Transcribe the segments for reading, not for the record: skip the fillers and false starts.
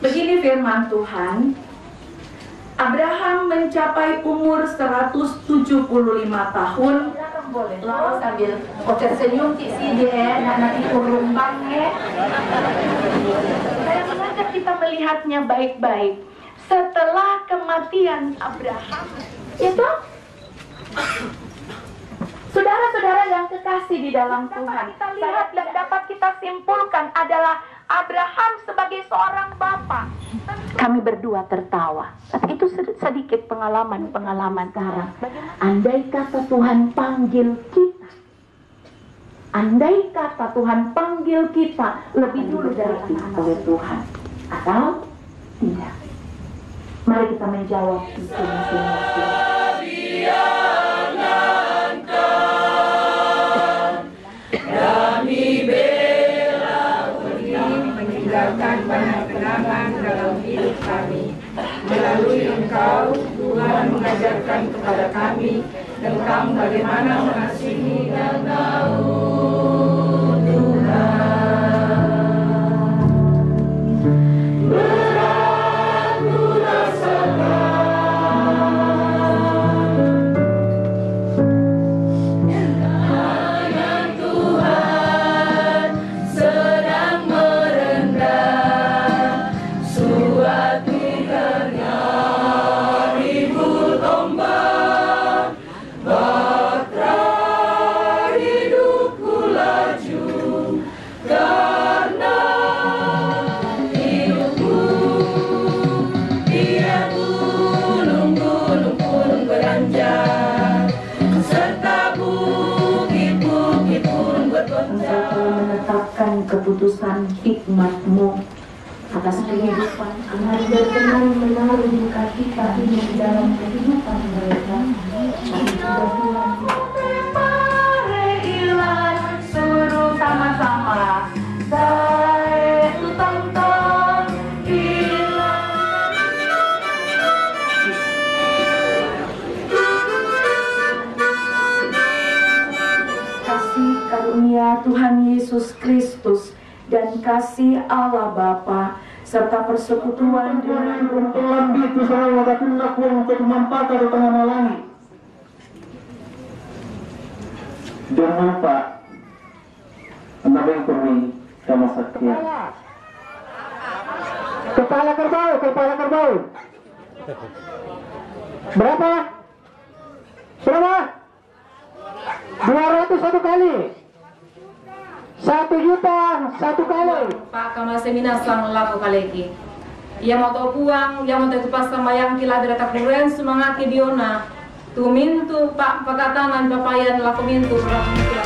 Begini firman Tuhan, Abraham mencapai umur 175 tahun. Lalu sambil tersenyum si dia, nanti urumbang ya. Saya mengajak kita melihatnya baik-baik. Setelah kematian Abraham, itu saudara-saudara yang kekasih di dalam Tuhan, kita lihat dan dapat kita simpulkan adalah Abraham sebagai seorang bapa. Kami berdua tertawa. Tapi itu sedikit pengalaman sekarang. Andai kata Tuhan panggil kita, andai kata Tuhan panggil kita lebih dulu dari oleh Tuhan, atau tidak? Mari kita menjawab itu masing-masing. Meninggalkan banyak kenangan dalam hidup kami. Melalui Engkau, Tuhan mengajarkan kepada kami tentang bagaimana mengasihi dan tahu Tuhan. Berat ku rasakan tangan Tuhan sedang merendah suatu karya ribut ombak, batra hidupku laju karena hidupku dia gunung-gunung beranjak serta bukit-bukit pun bergoncang. Engkau telah menetapkan keputusan hikmat-Mu atas kehidupan anak berkenan menaruh duka cita ini di dalam kehidupan mereka. Mari ilan suruh sama-sama saya tu tonton ilan. Kasih karunia Tuhan Yesus Kristus dan kasih Allah Bapa serta persekutuan dengan lebih itu saya wadatin aku untuk mempata di tengah langit. Jangan lupa menabeng kami sama sakit. Kepala kerbau. Berapa? 200 satu kali. 1 juta satu kali. Pak kama semina sang laku kaleki. Ia mau tau puang, ia mau tau pas sama yang kila berata kuren semangat diona. Tu mintu pak pakatangan papayan laku mintu laku mintu.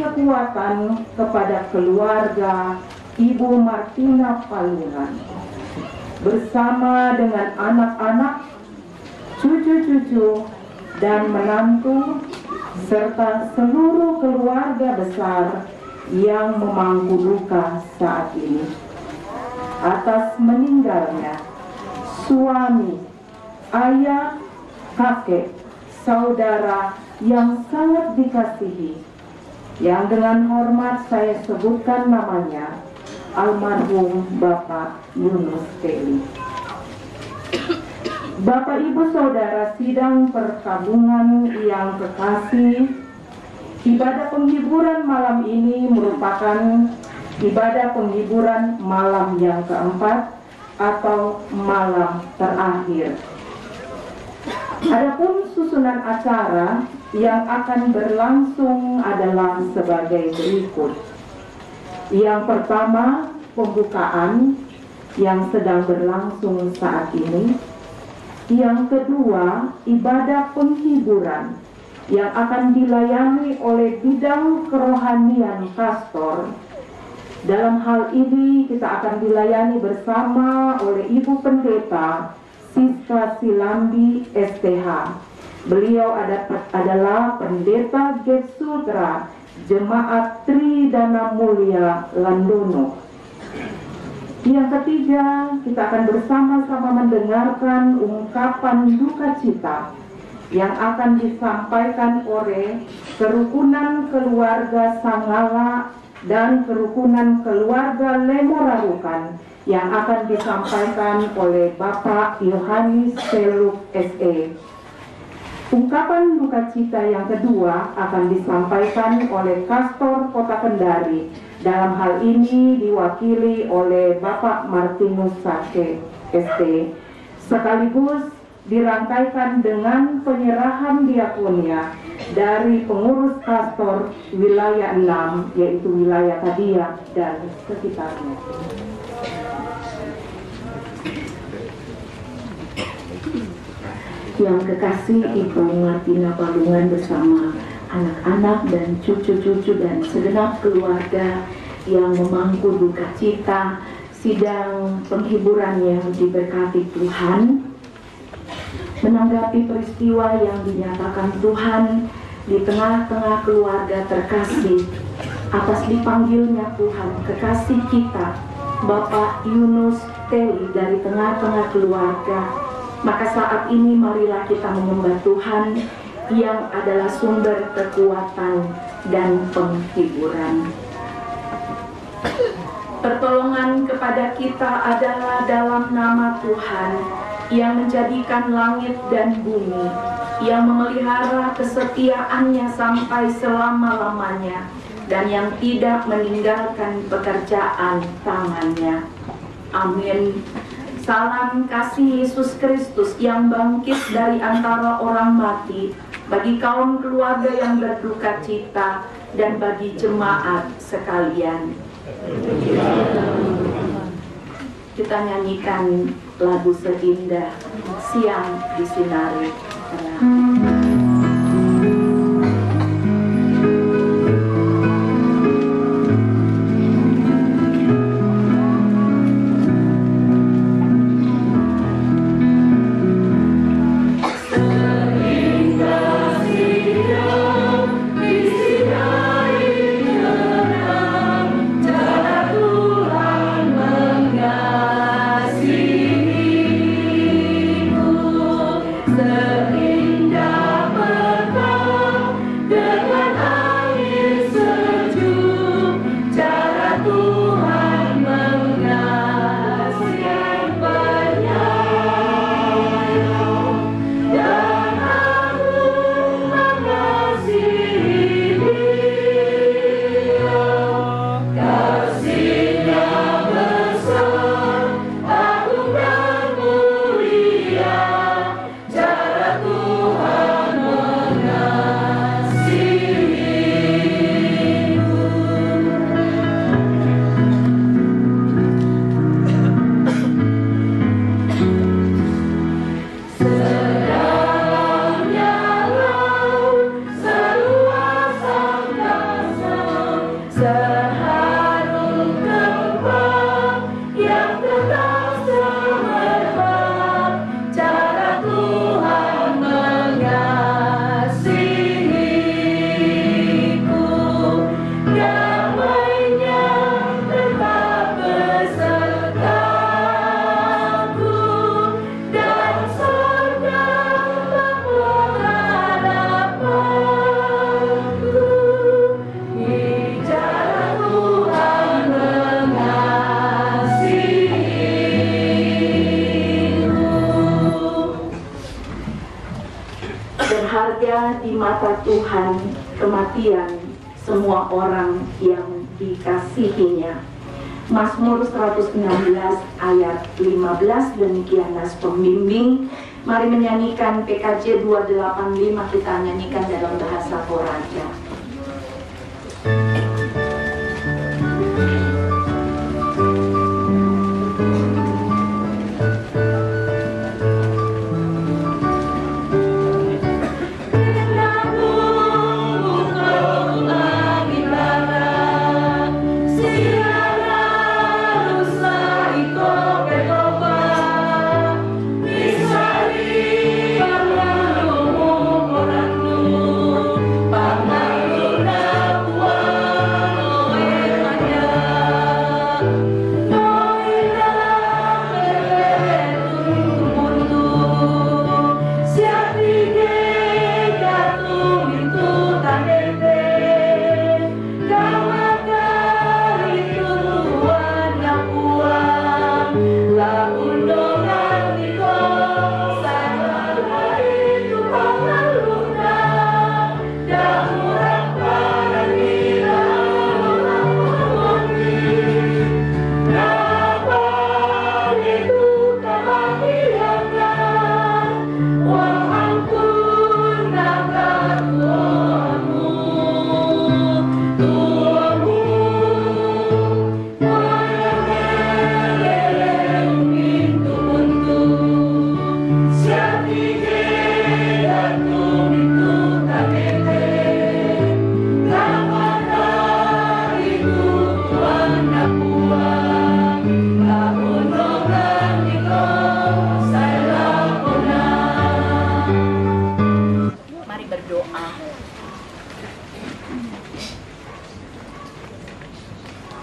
Kekuatan kepada keluarga Ibu Martina Palungan bersama dengan anak-anak, cucu-cucu dan menantu serta seluruh keluarga besar yang memangku duka saat ini atas meninggalnya suami, ayah, kakek, saudara yang sangat dikasihi, yang dengan hormat saya sebutkan namanya, almarhum Bapak Yunus Kelly. Bapak Ibu Saudara sidang perkabungan yang kekasih, ibadah penghiburan malam ini merupakan ibadah penghiburan malam yang keempat atau malam terakhir. Adapun susunan acara yang akan berlangsung adalah sebagai berikut. Yang pertama, pembukaan yang sedang berlangsung saat ini. Yang kedua, ibadah penghiburan yang akan dilayani oleh bidang kerohanian pastor. Dalam hal ini kita akan dilayani bersama oleh Ibu Pendeta Siska Silambi STH. Beliau adalah Pendeta Getsutra Jemaat Tridana Mulia Landono. Yang ketiga, kita akan bersama-sama mendengarkan ungkapan duka cita yang akan disampaikan oleh kerukunan keluarga Sangala dan kerukunan keluarga Lemorarukan yang akan disampaikan oleh Bapak Yohanes Seluk SE. Ungkapan duka cita yang kedua akan disampaikan oleh Kastor Kota Kendari. Dalam hal ini diwakili oleh Bapak Martinus Sake ST. Sekaligus dirangkaikan dengan penyerahan diakonia dari pengurus pastor wilayah 6, yaitu wilayah Kadia dan sekitarnya. Yang kekasih Ibu Martina Palungan bersama anak-anak dan cucu-cucu dan segenap keluarga yang memangku duka cita sidang penghiburan yang diberkati Tuhan, menanggapi peristiwa yang dinyatakan Tuhan di tengah-tengah keluarga terkasih atas dipanggilnya Tuhan kekasih kita Bapak Yunus Teli dari tengah-tengah keluarga. Maka saat ini marilah kita menyembah Tuhan yang adalah sumber kekuatan dan penghiburan. Pertolongan kepada kita adalah dalam nama Tuhan yang menjadikan langit dan bumi, yang memelihara kesetiaannya sampai selama-lamanya, dan yang tidak meninggalkan pekerjaan tangannya. Amin. Salam kasih Yesus Kristus yang bangkit dari antara orang mati, bagi kaum keluarga yang berduka cita dan bagi jemaat sekalian. Kita nyanyikan lagu seindah Siang Disinari Terang. Seindah berharga di mata Tuhan kematian semua orang yang dikasihinya. Mazmur 116 ayat 15, demikian nas pembimbing. Mari menyanyikan PKJ 285, kita nyanyikan dalam bahasa Toraja.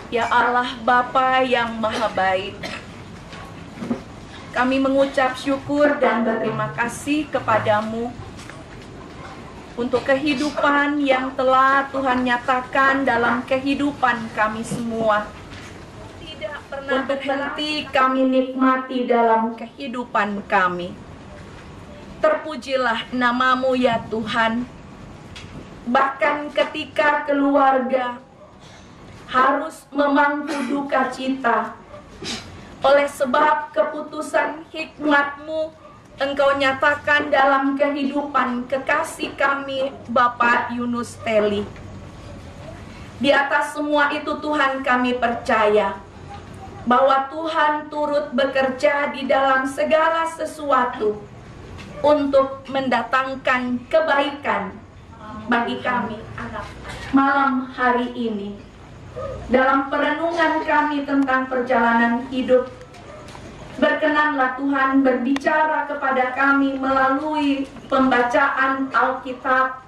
Ya Allah Bapa yang Maha Baik, kami mengucap syukur dan berterima kasih kepadamu untuk kehidupan yang telah Tuhan nyatakan dalam kehidupan kami semua. Tidak pernah berhenti kami nikmati dalam kehidupan kami. Terpujilah namamu ya Tuhan. Bahkan ketika keluarga harus memangku duka cita, oleh sebab keputusan hikmat-Mu Engkau nyatakan dalam kehidupan kekasih kami Bapak Yunus Teli. Di atas semua itu Tuhan, kami percaya bahwa Tuhan turut bekerja di dalam segala sesuatu untuk mendatangkan kebaikan bagi kami anak malam hari ini. Dalam perenungan kami tentang perjalanan hidup, berkenanlah Tuhan berbicara kepada kami melalui pembacaan Alkitab,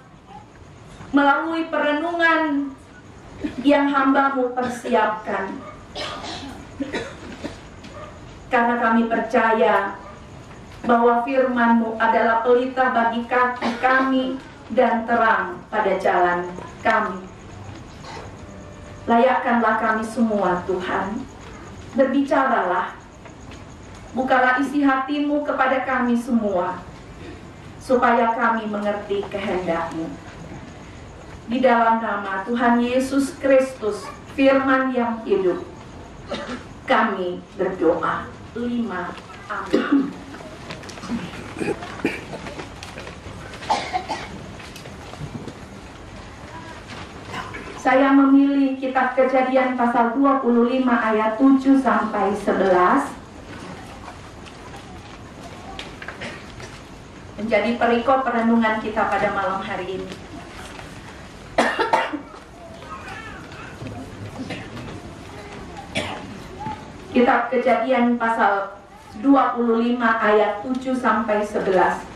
melalui perenungan yang hamba-Mu persiapkan. Karena kami percaya bahwa firman-Mu adalah pelita bagi kaki kami dan terang pada jalan kami. Layakkanlah kami semua Tuhan, berbicaralah, bukalah isi hati-Mu kepada kami semua, supaya kami mengerti kehendak-Mu. Di dalam nama Tuhan Yesus Kristus, firman yang hidup, kami berdoa. 5. Amin. Saya memilih kitab Kejadian pasal 25 ayat 7 sampai 11 menjadi perikop perenungan kita pada malam hari ini. Kitab Kejadian pasal 25 ayat 7 sampai 11.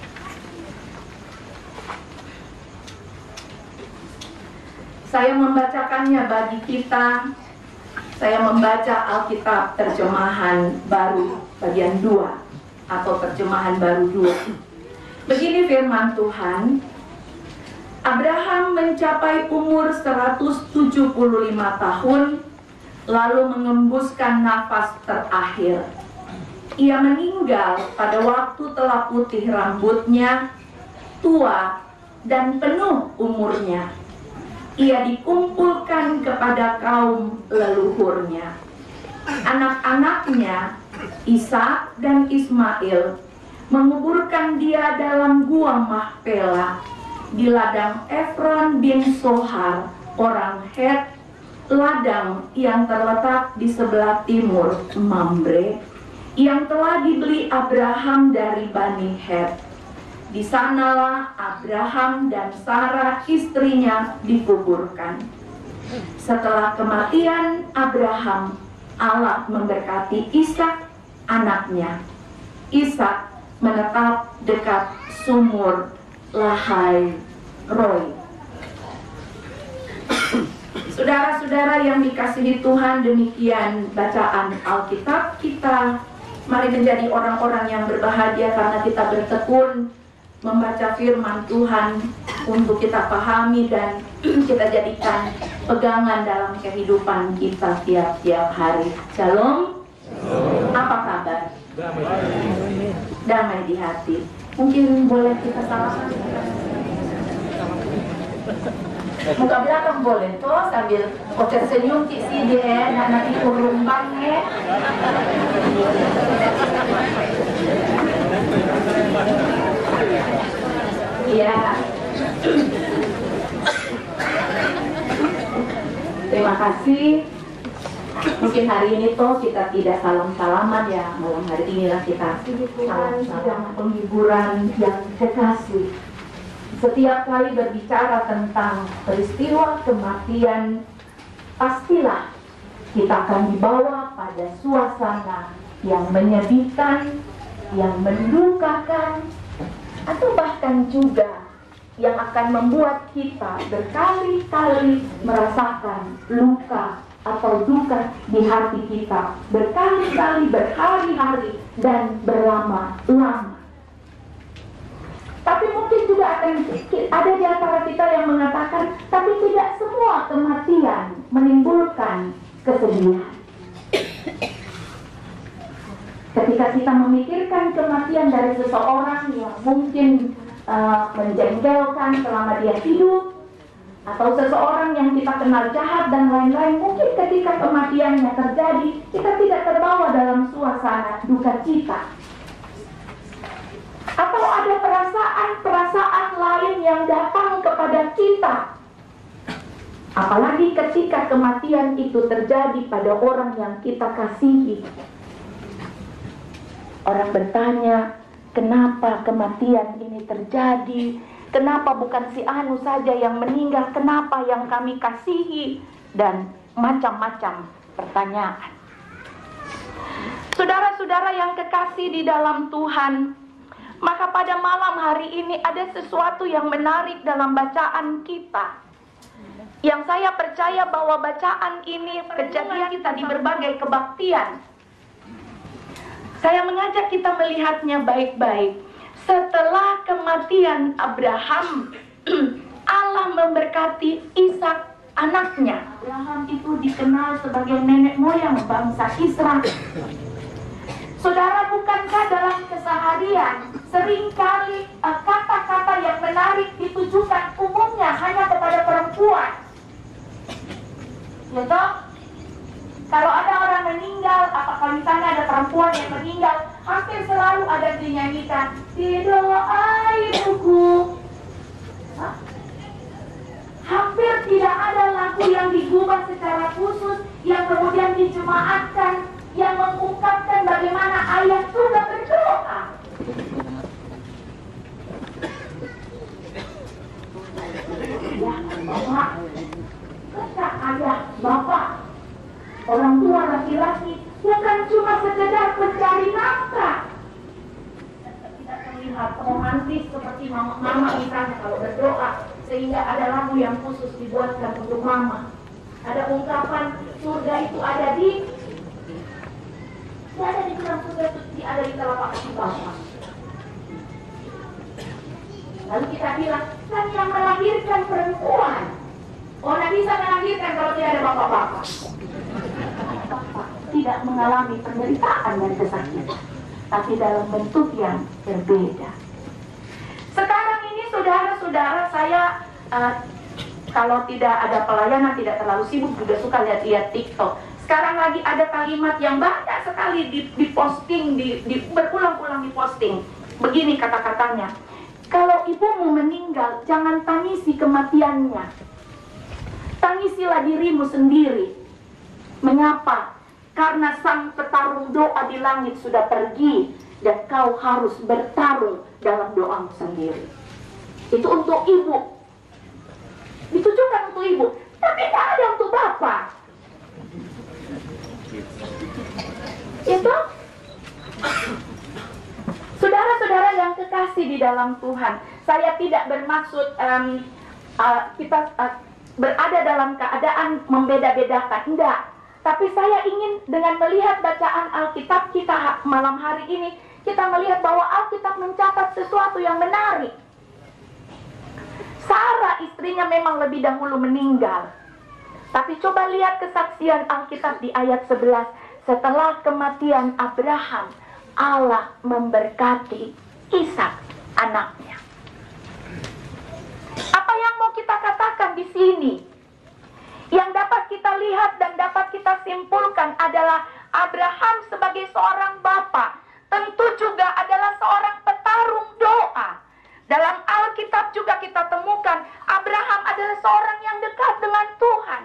Saya membacakannya bagi kita. Saya membaca Alkitab terjemahan baru bagian 2 atau terjemahan baru 2. Begini firman Tuhan. Abraham mencapai umur 175 tahun, lalu mengembuskan nafas terakhir. Ia meninggal pada waktu telah putih rambutnya, tua, dan penuh umurnya. Ia dikumpulkan kepada kaum leluhurnya. Anak-anaknya, Ishak dan Ismail, menguburkan dia dalam gua Mahpela di ladang Efron bin Sohar, orang Het, ladang yang terletak di sebelah timur Mamre, yang telah dibeli Abraham dari Bani Het. Di sanalah Abraham dan Sarah istrinya dikuburkan. Setelah kematian Abraham, Allah memberkati Ishak anaknya. Ishak menetap dekat sumur Lahai Roi. Saudara-saudara yang dikasihi Tuhan, demikian bacaan Alkitab kita. Mari menjadi orang-orang yang berbahagia karena kita bertekun membaca firman Tuhan untuk kita pahami dan kita jadikan pegangan dalam kehidupan kita tiap-tiap hari. Shalom. Apa kabar? Damai di hati. Mungkin boleh kita salaman. Muka belakang boleh toh sambil tersenyum cik si dia nanti urumbang ya. Iya. Terima kasih. Mungkin hari ini toh kita tidak salam-salaman ya. Malam hari inilah kita salam-salam penghiburan yang kekasih. Setiap kali berbicara tentang peristiwa kematian, pastilah kita akan dibawa pada suasana yang menyedihkan, yang mendukakan, atau bahkan juga yang akan membuat kita berkali-kali merasakan luka atau duka di hati kita, berkali-kali, berhari-hari, dan berlama-lama. Tapi mungkin juga akan ada di antara kita yang mengatakan, tapi tidak semua kematian menimbulkan kesedihan. Ketika kita memikirkan kematian dari seseorang yang mungkin menjengkelkan selama dia hidup, atau seseorang yang kita kenal jahat dan lain-lain, mungkin ketika kematiannya terjadi, kita tidak terbawa dalam suasana duka cita. Atau ada perasaan-perasaan lain yang datang kepada kita. Apalagi ketika kematian itu terjadi pada orang yang kita kasihi. Orang bertanya, kenapa kematian ini terjadi? Kenapa bukan si Anu saja yang meninggal? Kenapa yang kami kasihi? Dan macam-macam pertanyaan. Saudara-saudara yang kekasih di dalam Tuhan, maka pada malam hari ini ada sesuatu yang menarik dalam bacaan kita. Yang saya percaya bahwa bacaan ini kejadian kita di berbagai kebaktian. Saya mengajak kita melihatnya baik-baik. Setelah kematian Abraham, Allah memberkati Ishak anaknya. Abraham itu dikenal sebagai nenek moyang bangsa Israel. Saudara, bukankah dalam keseharian seringkali kata-kata yang menarik ditujukan umumnya hanya kepada perempuan? Gitu? Kalau ada orang meninggal, apakah misalnya ada perempuan yang meninggal, hampir selalu ada dinyanyikan, "Didoai ibuku." Hampir tidak ada lagu yang digubah secara khusus, yang kemudian dijemaatkan, yang mengungkapkan bagaimana ayah juga berdoa. Ya, Bapak, ketika ayah, Bapak, orang tua laki-laki bukan cuma sekedar mencari nafkah. Tidak terlihat romantis seperti mama misalnya kalau berdoa, sehingga ada lagu yang khusus dibuatkan untuk mama. Ada ungkapan surga itu ada di dalam surga itu ada di telapak kaki Bapak. Lalu kita bilang, kan yang melahirkan perempuan. Oh, tidak bisa melahirkan kalau tidak ada bapak-bapak. Bapak tidak mengalami penderitaan dan kesakitan, tapi dalam bentuk yang berbeda. Sekarang ini saudara-saudara, saya kalau tidak ada pelayanan, tidak terlalu sibuk, juga suka lihat-lihat TikTok. Sekarang lagi ada kalimat yang banyak sekali diposting, berulang-ulang diposting. Begini kata-katanya, kalau ibumu meninggal, jangan tangisi kematiannya, tangisilah dirimu sendiri. Mengapa? Karena sang petarung doa di langit sudah pergi, dan kau harus bertarung dalam doamu sendiri. Itu untuk ibu, ditujukan untuk ibu, tapi tidak ada untuk bapak. Itu saudara-saudara yang kekasih di dalam Tuhan, saya tidak bermaksud kita berada dalam keadaan membeda-bedakan, enggak. Tapi saya ingin dengan melihat bacaan Alkitab kita malam hari ini, kita melihat bahwa Alkitab mencatat sesuatu yang menarik. Sarah istrinya memang lebih dahulu meninggal. Tapi coba lihat kesaksian Alkitab di ayat 11. Setelah kematian Abraham, Allah memberkati Ishak anaknya. Apa yang mau kita katakan di sini? Yang dapat kita lihat dan dapat kita simpulkan adalah Abraham sebagai seorang bapa tentu juga adalah seorang petarung doa. Dalam Alkitab juga kita temukan Abraham adalah seorang yang dekat dengan Tuhan.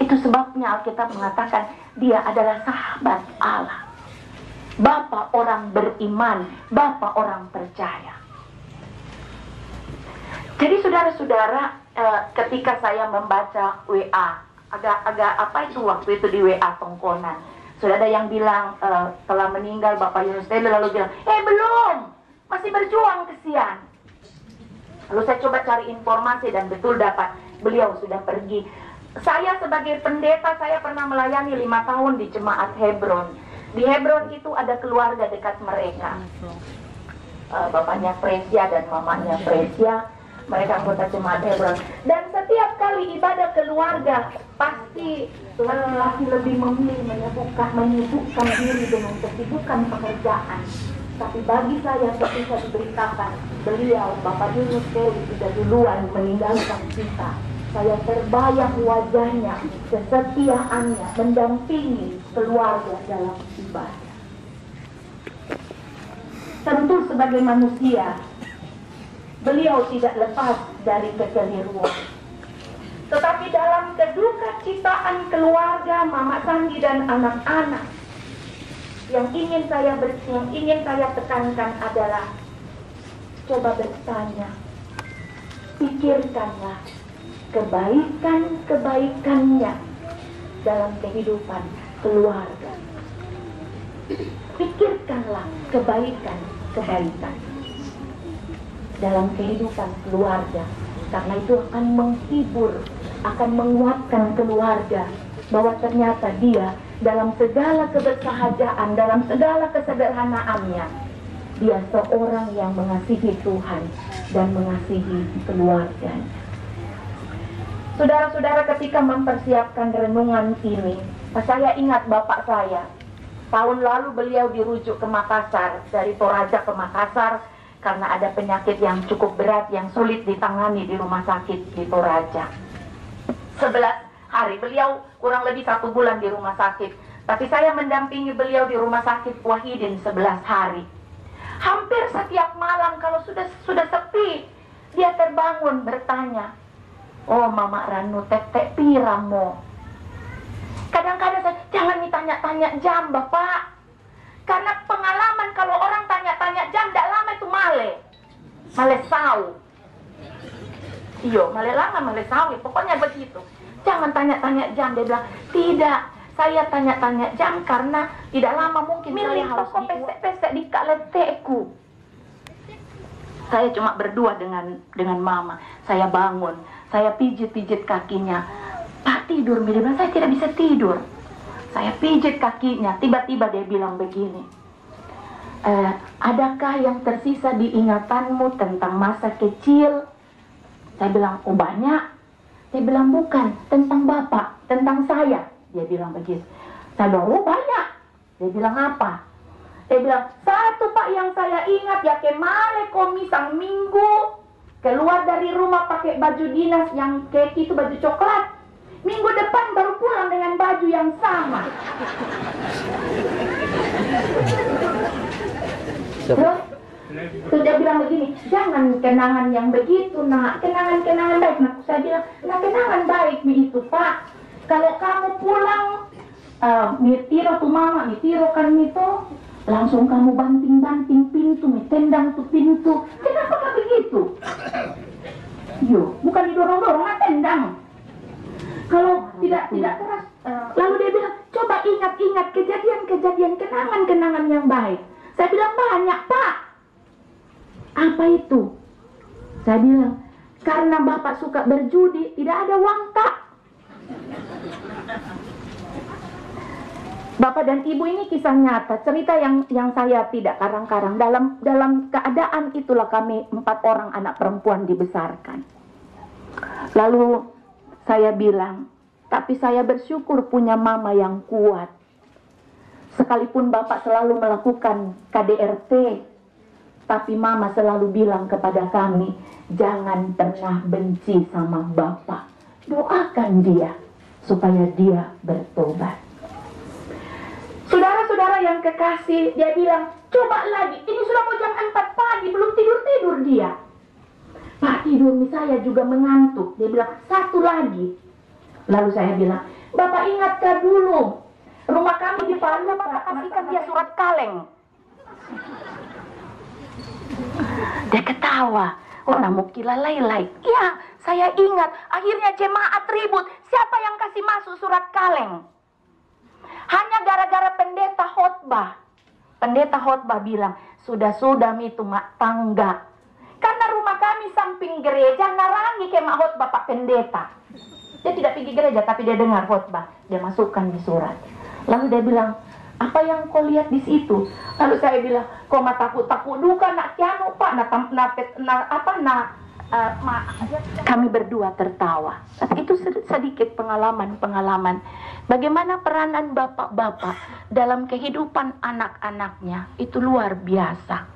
Itu sebabnya Alkitab mengatakan dia adalah sahabat Allah, bapa orang beriman, bapa orang percaya. Jadi saudara-saudara, ketika saya membaca WA, agak apa itu waktu itu di WA tongkonan, sudah ada yang bilang telah meninggal Bapak Yunus Tele, lalu bilang, belum, masih berjuang kesian. Lalu saya coba cari informasi dan betul dapat, beliau sudah pergi. Saya sebagai pendeta, saya pernah melayani 5 tahun di Jemaat Hebron. Di Hebron itu ada keluarga dekat mereka, bapaknya Fresia dan mamanya Fresia. Mereka anggota Jemaat Hebron. Dan setiap kali ibadah keluarga, pasti laki-laki lebih memilih menyibukkan diri dengan kesibukan pekerjaan. Tapi bagi saya ketika diberitakan beliau, Bapak Yunus Kelly, sudah duluan meninggalkan kita, saya terbayang wajahnya, kesetiaannya mendampingi keluarga dalam ibadah. Tentu sebagai manusia, beliau tidak lepas dari kekeliruan. Tetapi dalam keduka-citaan keluarga Mama Sandi dan anak-anak, yang ingin saya tekankan adalah coba bertanya, pikirkanlah kebaikan-kebaikannya dalam kehidupan keluarga. Pikirkanlah kebaikan-kebaikan dalam kehidupan keluarga, karena itu akan menghibur, akan menguatkan keluarga bahwa ternyata dia dalam segala kebersahajaan, dalam segala kesederhanaannya, dia seorang yang mengasihi Tuhan dan mengasihi keluarganya. Saudara-saudara, ketika mempersiapkan renungan ini, saya ingat bapak saya. Tahun lalu beliau dirujuk ke Makassar, dari Toraja ke Makassar, karena ada penyakit yang cukup berat yang sulit ditangani di rumah sakit di Toraja. 11 hari, beliau kurang lebih 1 bulan di rumah sakit. Tapi saya mendampingi beliau di rumah sakit Wahidin 11 hari. Hampir setiap malam kalau sudah sepi, dia terbangun bertanya, "Oh Mama Ranu, tek piramo." Kadang-kadang saya, "Jangan ditanya-tanya jam Bapak." Karena pengalaman kalau orang tanya-tanya jam, tidak lama itu male sau. Iyo, male lama, male sau, pokoknya begitu. Jangan tanya-tanya jam, dia bilang, "Tidak, saya tanya-tanya jam karena tidak lama mungkin saya harus pesek-pesek di kaleteku." Saya cuma berdua dengan Mama. Saya bangun, saya pijit-pijit kakinya. "Pak, tidur," dia bilang. Saya tidak bisa tidur. Saya pijit kakinya, tiba-tiba dia bilang begini, "Adakah yang tersisa di ingatanmu tentang masa kecil?" Saya bilang, "Oh banyak." Dia bilang, "Bukan, tentang Bapak, tentang saya." Dia bilang begitu. Saya bilang, "Oh banyak." Dia bilang, "Apa?" Saya bilang, satu Pak yang saya ingat ya kemale komisang minggu keluar dari rumah pakai baju dinas yang keki itu baju coklat. Minggu depan baru pulang dengan baju yang sama. Terus dia bilang begini, jangan kenangan yang begitu nak, kenangan-kenangan baik. Nah, saya bilang, nah kenangan baik itu Pak. Kalau kamu pulang, mitiro tuh mama, mitiro kan itu, langsung kamu banting-banting pintu, tendang tuh pintu. Kenapa nggak begitu? Yo, bukan didorong-dorong, nggak tendang. Kalau tidak keras. Lalu dia bilang, coba ingat-ingat kejadian-kejadian, kenangan-kenangan yang baik. Saya bilang, banyak Pak. Apa itu? Saya bilang, karena Bapak suka berjudi, tidak ada uang tak. Bapak dan Ibu ini kisah nyata, cerita yang saya tidak karang-karang. Dalam keadaan itulah kami 4 orang anak perempuan dibesarkan. Lalu saya bilang, tapi saya bersyukur punya mama yang kuat. Sekalipun Bapak selalu melakukan KDRT, tapi mama selalu bilang kepada kami, jangan pernah benci sama Bapak. Doakan dia supaya dia bertobat. Saudara-saudara yang kekasih, dia bilang, coba lagi, ini sudah mau jam 4 pagi, belum tidur-tidur dia. Pak, tidur saya juga mengantuk. Dia bilang, satu lagi. Lalu saya bilang, Bapak ingatkah dulu, rumah kami di Palu, Bapak kasihkan dia surat kaleng. Dia ketawa, oh namukila lailai. Ya, saya ingat, akhirnya jemaat ribut, siapa yang kasih masuk surat kaleng? Hanya gara-gara pendeta khotbah. Pendeta khotbah bilang, sudah-sudah itu mak tangga. Karena rumah kami samping gereja, narangi ke mak khotbah Pak Pendeta. Dia tidak pergi gereja, tapi dia dengar khotbah. Dia masukkan di surat. Lalu dia bilang, apa yang kau lihat di situ? Lalu saya bilang, kau mah takut-takut duka nak kianu Pak, kami berdua tertawa. Tapi itu sedikit pengalaman-pengalaman. Bagaimana peranan bapak-bapak dalam kehidupan anak-anaknya itu luar biasa.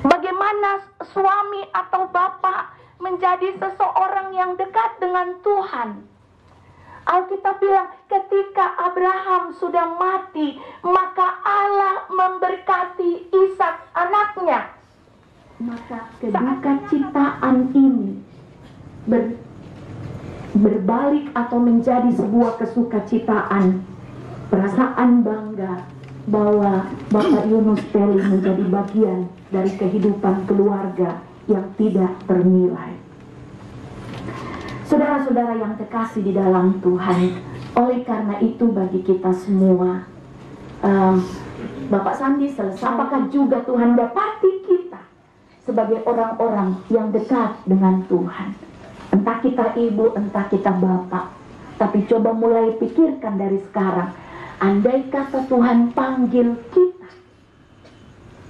Bagaimana suami atau bapak menjadi seseorang yang dekat dengan Tuhan. Alkitab bilang ketika Abraham sudah mati, maka Allah memberkati Ishak anaknya. Maka kedukaciptaan ini berbalik atau menjadi sebuah kesukacitaan, perasaan bangga bahwa Bapak Yunus Peli menjadi bagian dari kehidupan keluarga yang tidak ternilai. Saudara-saudara yang kekasih di dalam Tuhan, oleh karena itu bagi kita semua, Bapak Sandi selesai, apakah juga Tuhan dapati kita sebagai orang-orang yang dekat dengan Tuhan? Entah kita ibu, entah kita bapak, tapi coba mulai pikirkan dari sekarang, andai kata Tuhan panggil kita,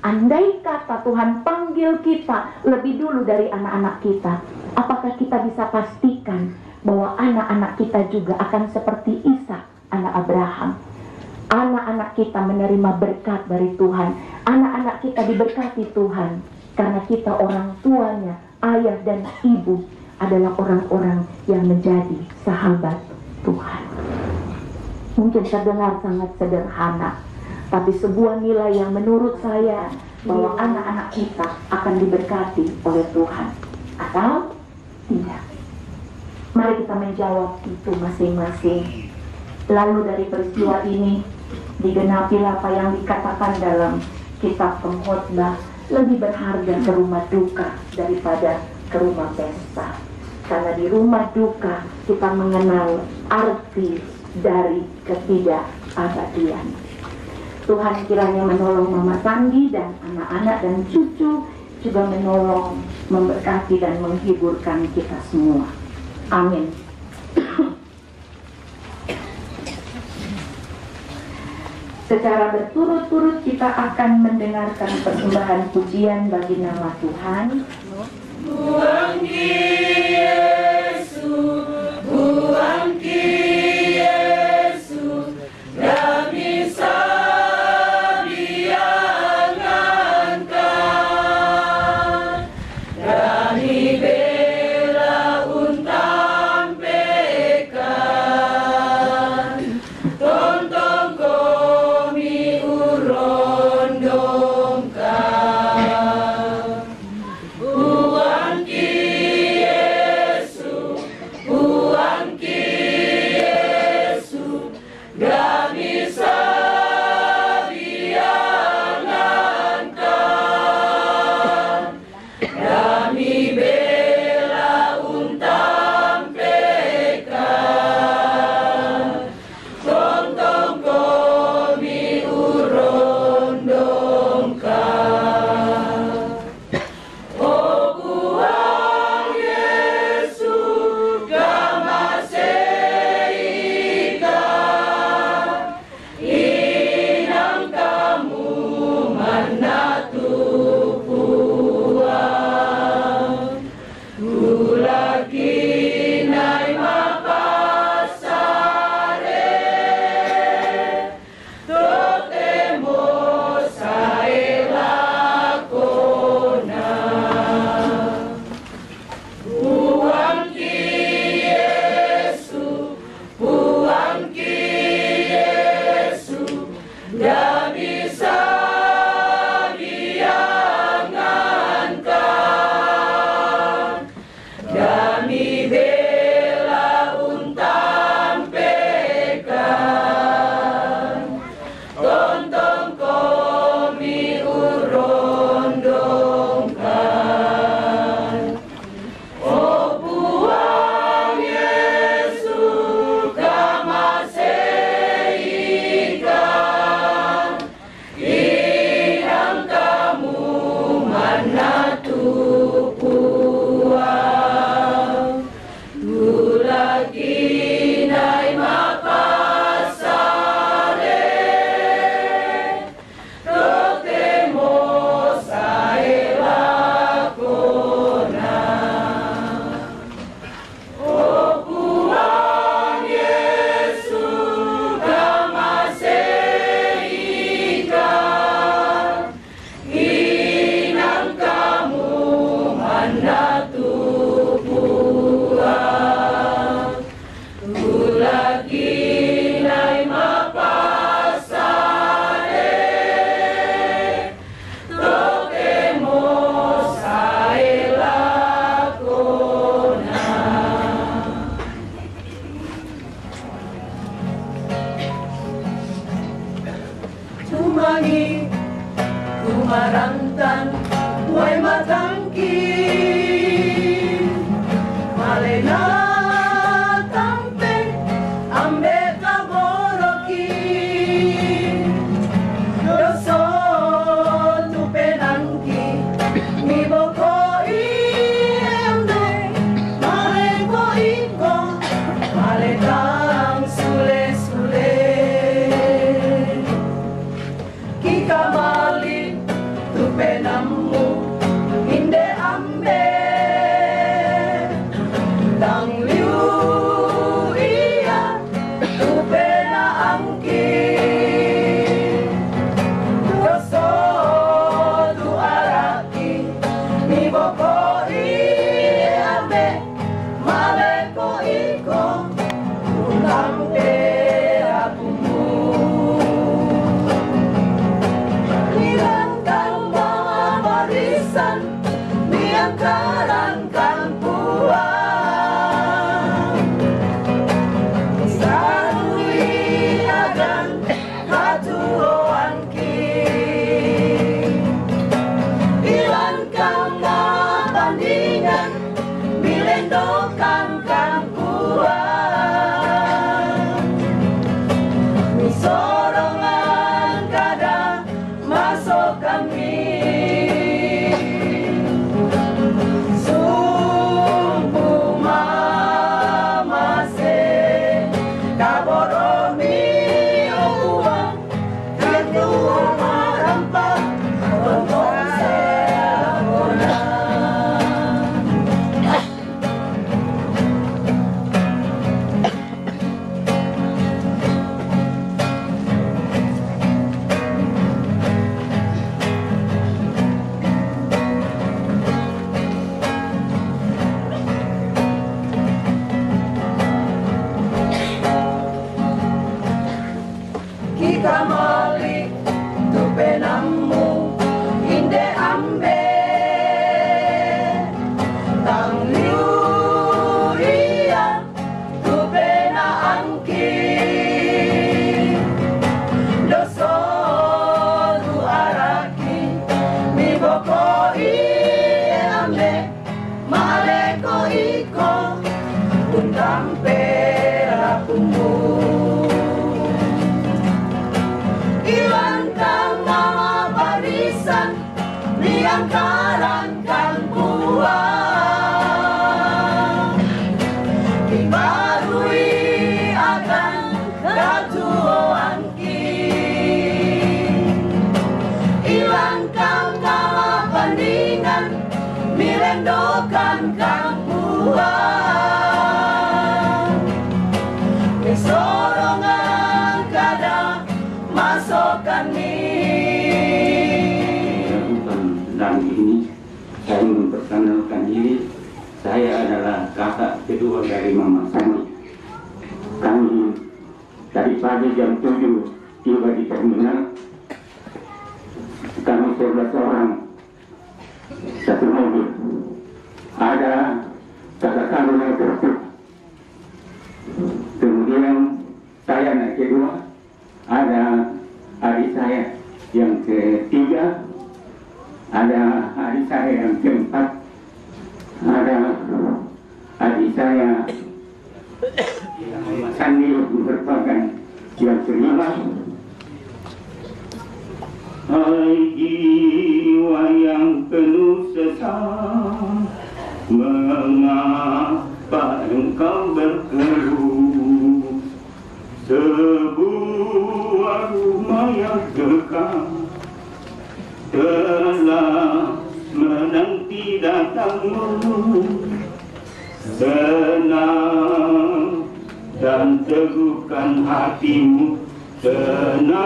andai kata Tuhan panggil kita lebih dulu dari anak-anak kita, apakah kita bisa pastikan bahwa anak-anak kita juga akan seperti Ishak, anak Abraham? Anak-anak kita menerima berkat dari Tuhan, anak-anak kita diberkati Tuhan, karena kita orang tuanya, ayah dan ibu adalah orang-orang yang menjadi sahabat Tuhan. Mungkin terdengar sangat sederhana, tapi sebuah nilai yang menurut saya bahwa anak-anak kita akan diberkati oleh Tuhan atau tidak. Mari kita menjawab itu masing-masing. Lalu dari peristiwa ini digenapilah apa yang dikatakan dalam kitab Pengkhotbah, lebih berharga ke rumah duka daripada ke rumah pesta. Karena di rumah duka kita mengenal arti dari ketidakabadian. Tuhan kiranya menolong Mama Sandi dan anak-anak dan cucu, juga menolong, memberkati dan menghiburkan kita semua. Amin. Secara berturut-turut kita akan mendengarkan persembahan pujian bagi nama Tuhan. Buang Yesus, buang Yesus, dami sabia marantan way matangki malena tampe ambe kaboroki doso tu penangki mi boko iemde maleko iko malekang sule sule kika bali tu penamu inde ambe dang liu iya tu pena angki doso tu araki mi boko iambe maleko iko ulang perakumu hilangkan bawa barisan miangkarankan puang sarui agan hatuoanki hilangkan bandingan milendokan kan puang misorongan kadang masuk kami sumpu mamase kaboromi uang kandu marampa untuk selakona kita mali tu penamu inde ambe tang liu iya tu pena angki doso tu araki mi boko iambe maleko iko undang perakumu hilangkan nama barisan miangkarankan puang dibarui akan katuoanki hilangkan nama bandingan milendokan kan puang misorongan kadang masukkan Dan ini saya memperkenalkan diri, saya adalah kakak kedua dari Mama Sani. Kami dari pagi jam 7 tiba di terminal. Kami 11 orang, satu mobil. Ada kakak kami yang tertutup. Kemudian saya naik kedua, ada adik saya yang ketiga, ada adik saya yang keempat, ada adik saya yang Sandi merupakan yang kelima. Hai jiwa yang penuh sesak, mengapa engkau berkeluh? Sebuah rumah yang kekal telah menanti datangmu. Senang dan teguhkan hatimu, senang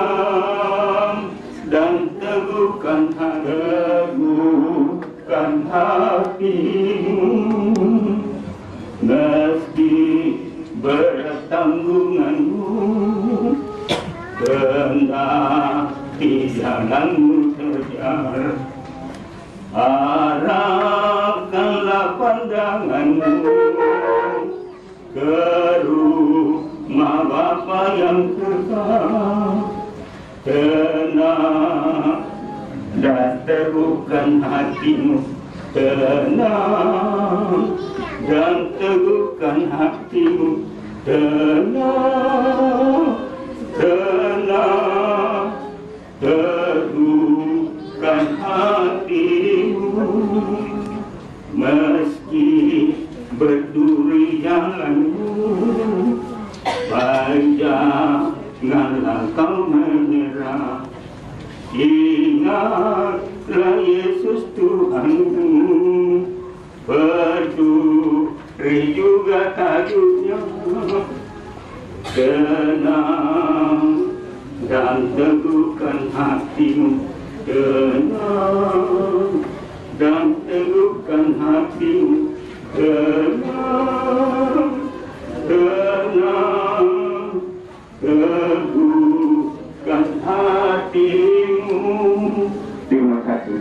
dan teguhkan hatimu. Mesti bertanggunganmu, kendati jalanmu terjar. Arahkanlah pandanganmu ke rumah Bapa yang kekal, tenang dan teguhkan hatimu, tenang, dan teguhkan hatimu, tenang, tenang, teguhkan hatimu. Meski berduri jalanmu, baik janganlah kau menyerah. Ingatlah Yesus Tuhanmu, berduri juga tajuknya. Tenang dan teguhkan hatimu, tenang dan teguhkan hatimu, tenang, tenang, teguhkan hatimu. Terima kasih.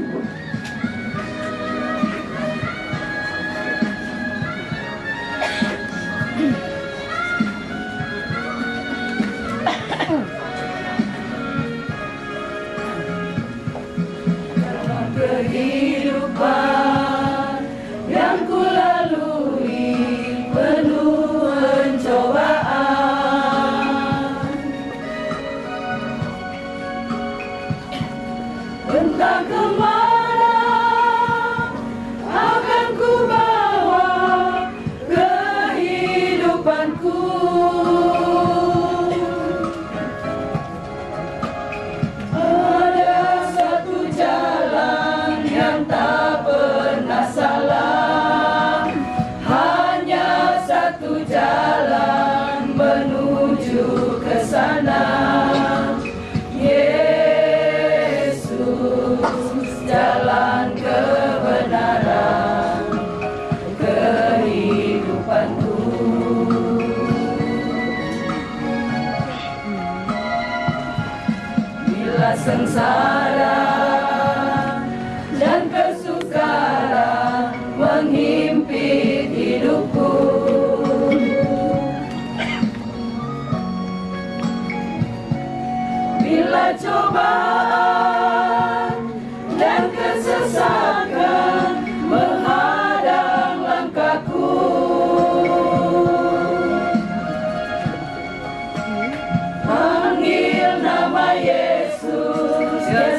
Kehidupan yang ku lalui penuh pencobaan, entah kemana akan ku bawa kehidupanku. Jalan kebenaran, kehidupanku. Bila sengsara dan kesukaran menghimpit hidupku, bila cobaan dan kesesakan menghadang langkahku, panggil nama Yesus.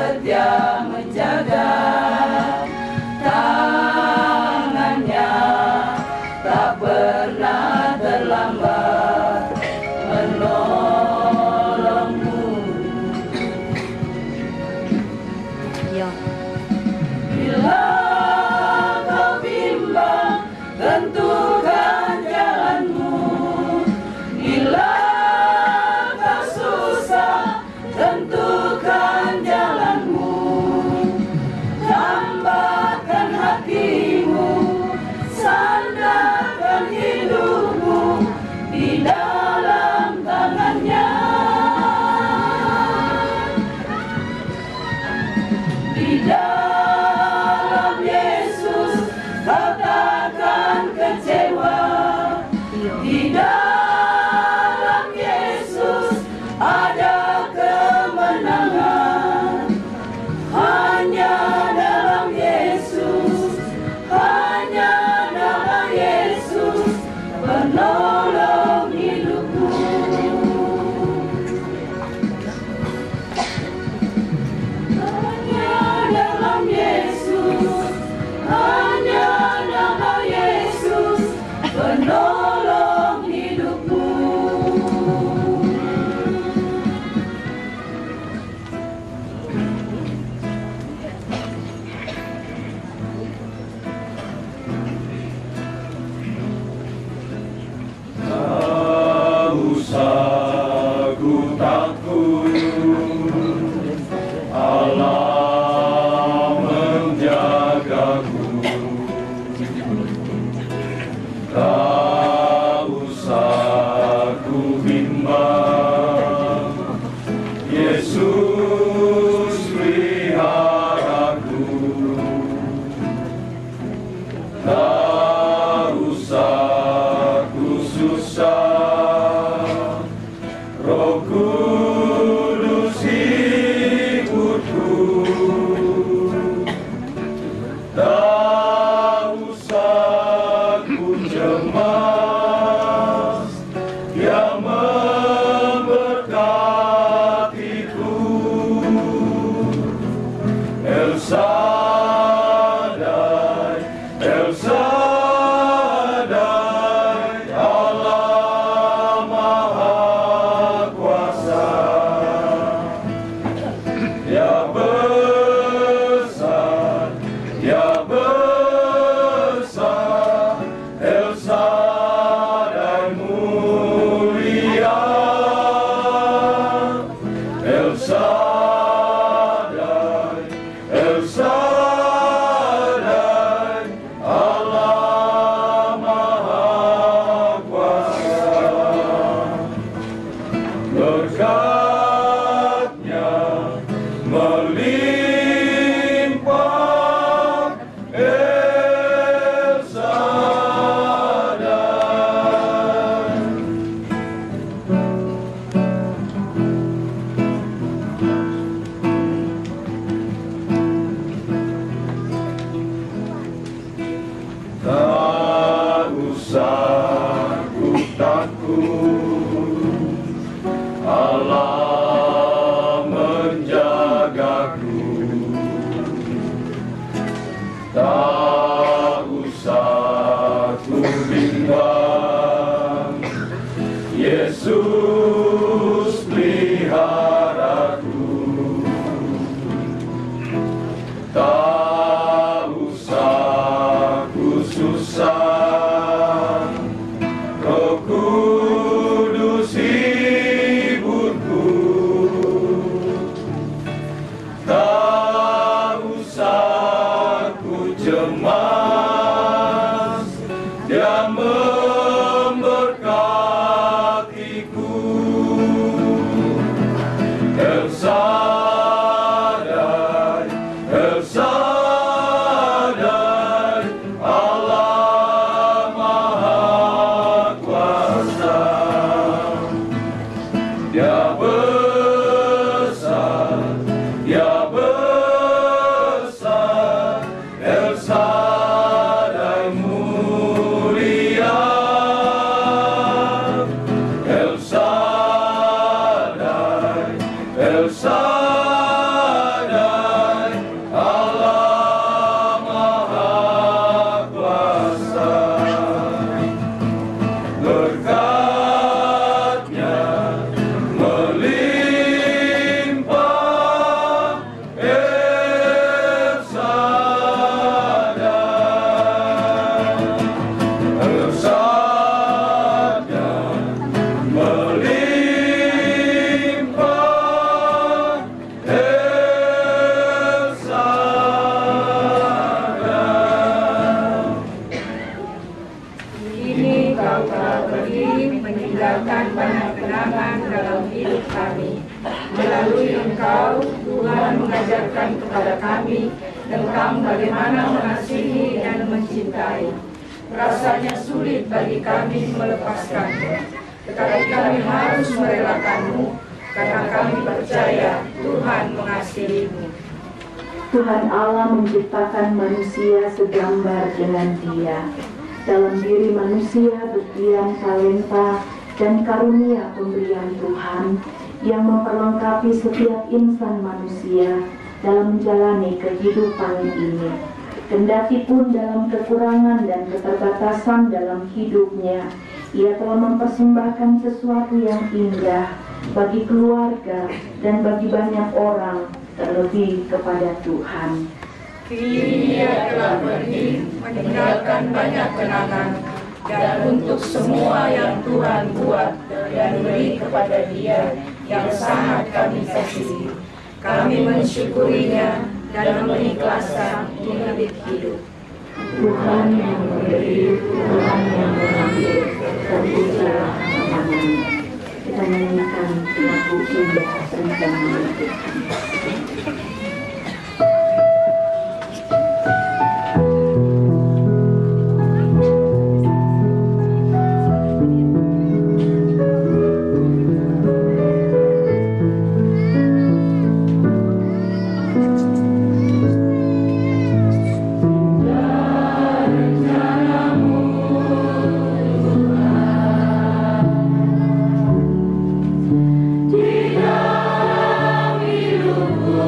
setia menjaga, tangannya tak pernah terlambat menolongmu. Bila kau bimbang, tentukan jalanmu. Bila kau susah, tentukan jalanmu. Tambahkan hatimu, sandarkan hidupmu di dalam tangannya. Di dalam Yesus kau takkan kecewa. Di dalam Yesus ada kemenangan. Hanya dalam Yesus, hanya dalam Yesus penolong hidupku. Hanya dalam Yesus, hanya dalam Yesus penolong hidupku. Tak usah ku takut, Allah menjagaku. Tak usah ku bimbang, Yesus peliharaku. Tak usah ku susah, Roh Kudus ikutku. Tak usah ku cemas, Dia memberkatiku. El Shaddai, El Shaddai, Allah Maha Kuasa. Dia besar, Dia besar, El Shaddai mulia. El Shaddai, El Shaddai, Allah Maha Kuasa. Berkat-Nya melimpah, El Shaddai. Tak usah ku takut, Allah menjagaku. Tak usah ku bimbang, Yesus peliharaku. Tak usah ku susah, Roh Kudus hiburku. Tak usah ku cemas, kepada kami tentang bagaimana mengasihi dan mencintai. Rasanya sulit bagi kami melepaskanmu, tetapi kami harus merelakanmu karena kami percaya Tuhan mengasihimu. Tuhan Allah menciptakan manusia segambar dengan Dia. Dalam diri manusia berdiam talenta dan karunia pemberian Tuhan yang memperlengkapi setiap insan manusia dalam menjalani kehidupan ini. Kendati pun dalam kekurangan dan keterbatasan dalam hidupnya, ia telah mempersembahkan sesuatu yang indah bagi keluarga dan bagi banyak orang, terlebih kepada Tuhan. Kini ia telah pergi meninggalkan banyak kenangan, dan untuk semua yang Tuhan buat dan beri kepada Dia yang sangat kami kasihi, kami mensyukurinya dan mengikhlaskan untuk hidup. Tuhan yang memberi, Tuhan yang mengambil, terpujilah namanya. Kita menyanyikan lagu indah Rencana Tuhan. Di dalam hidup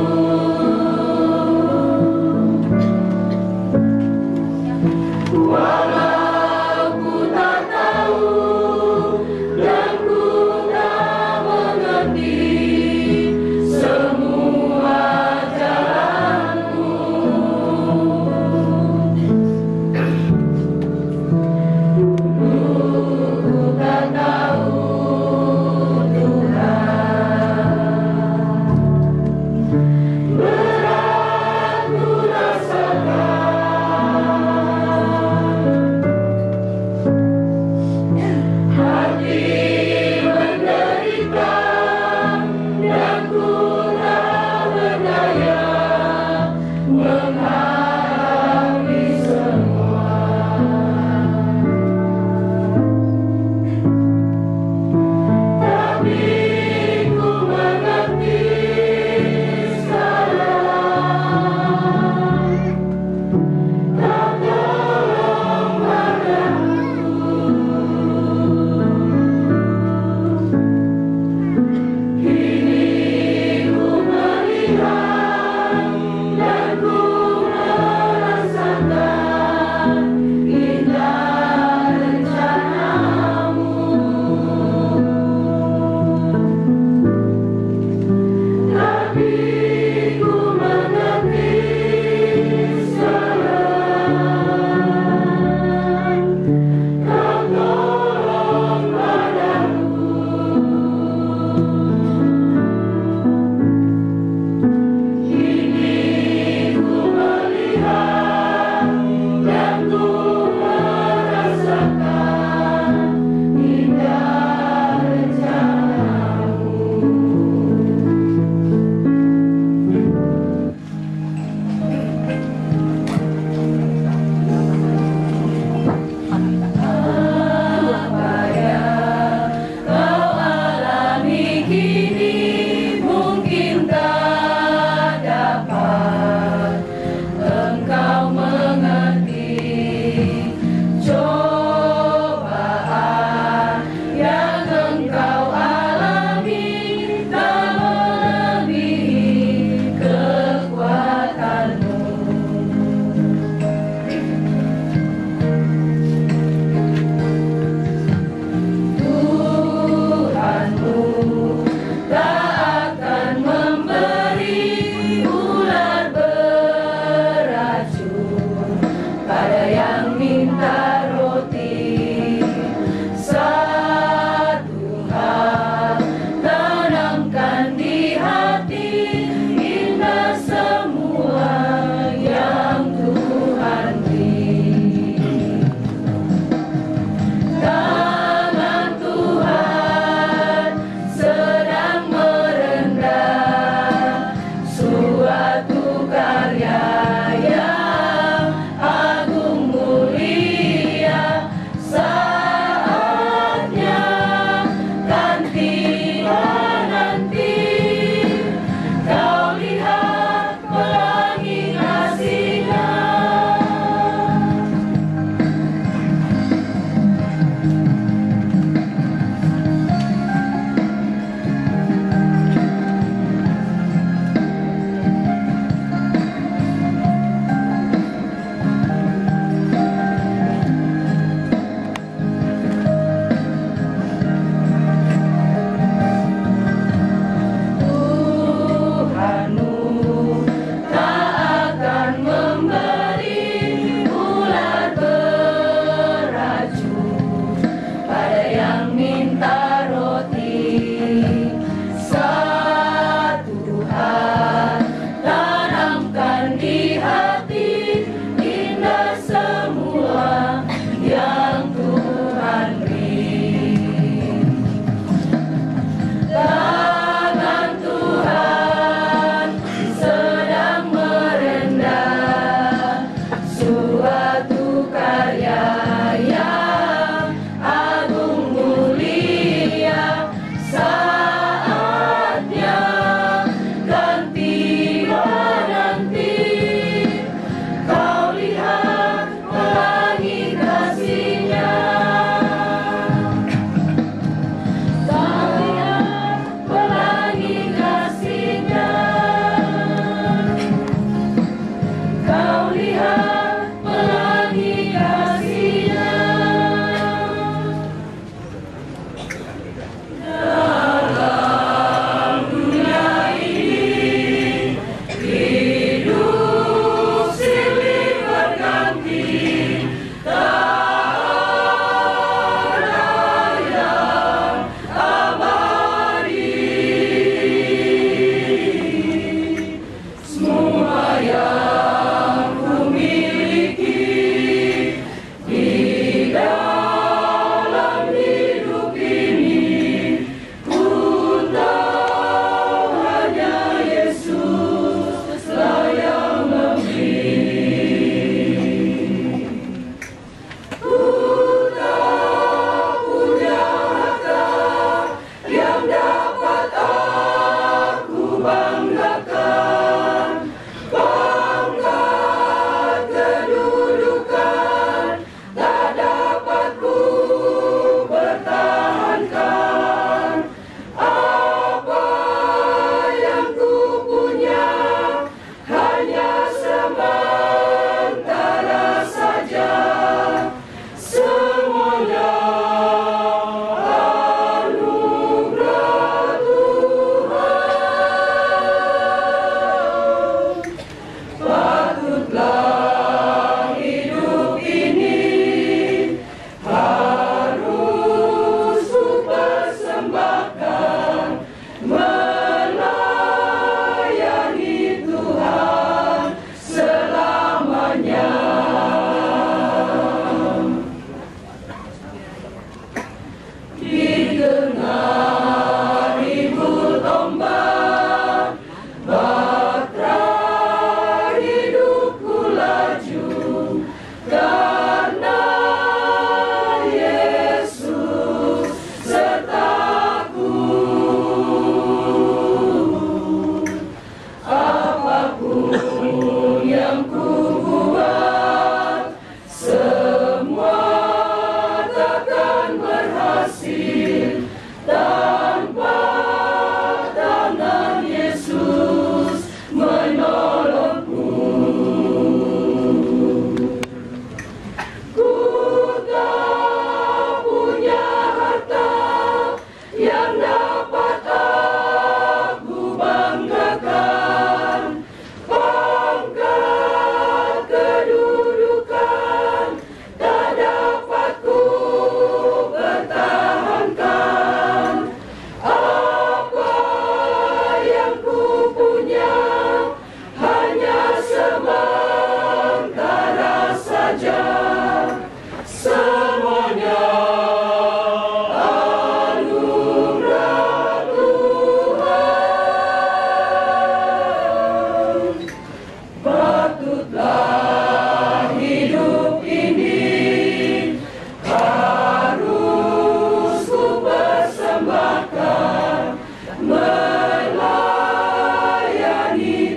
patutlah hidup ini harus ku persembahkan melayani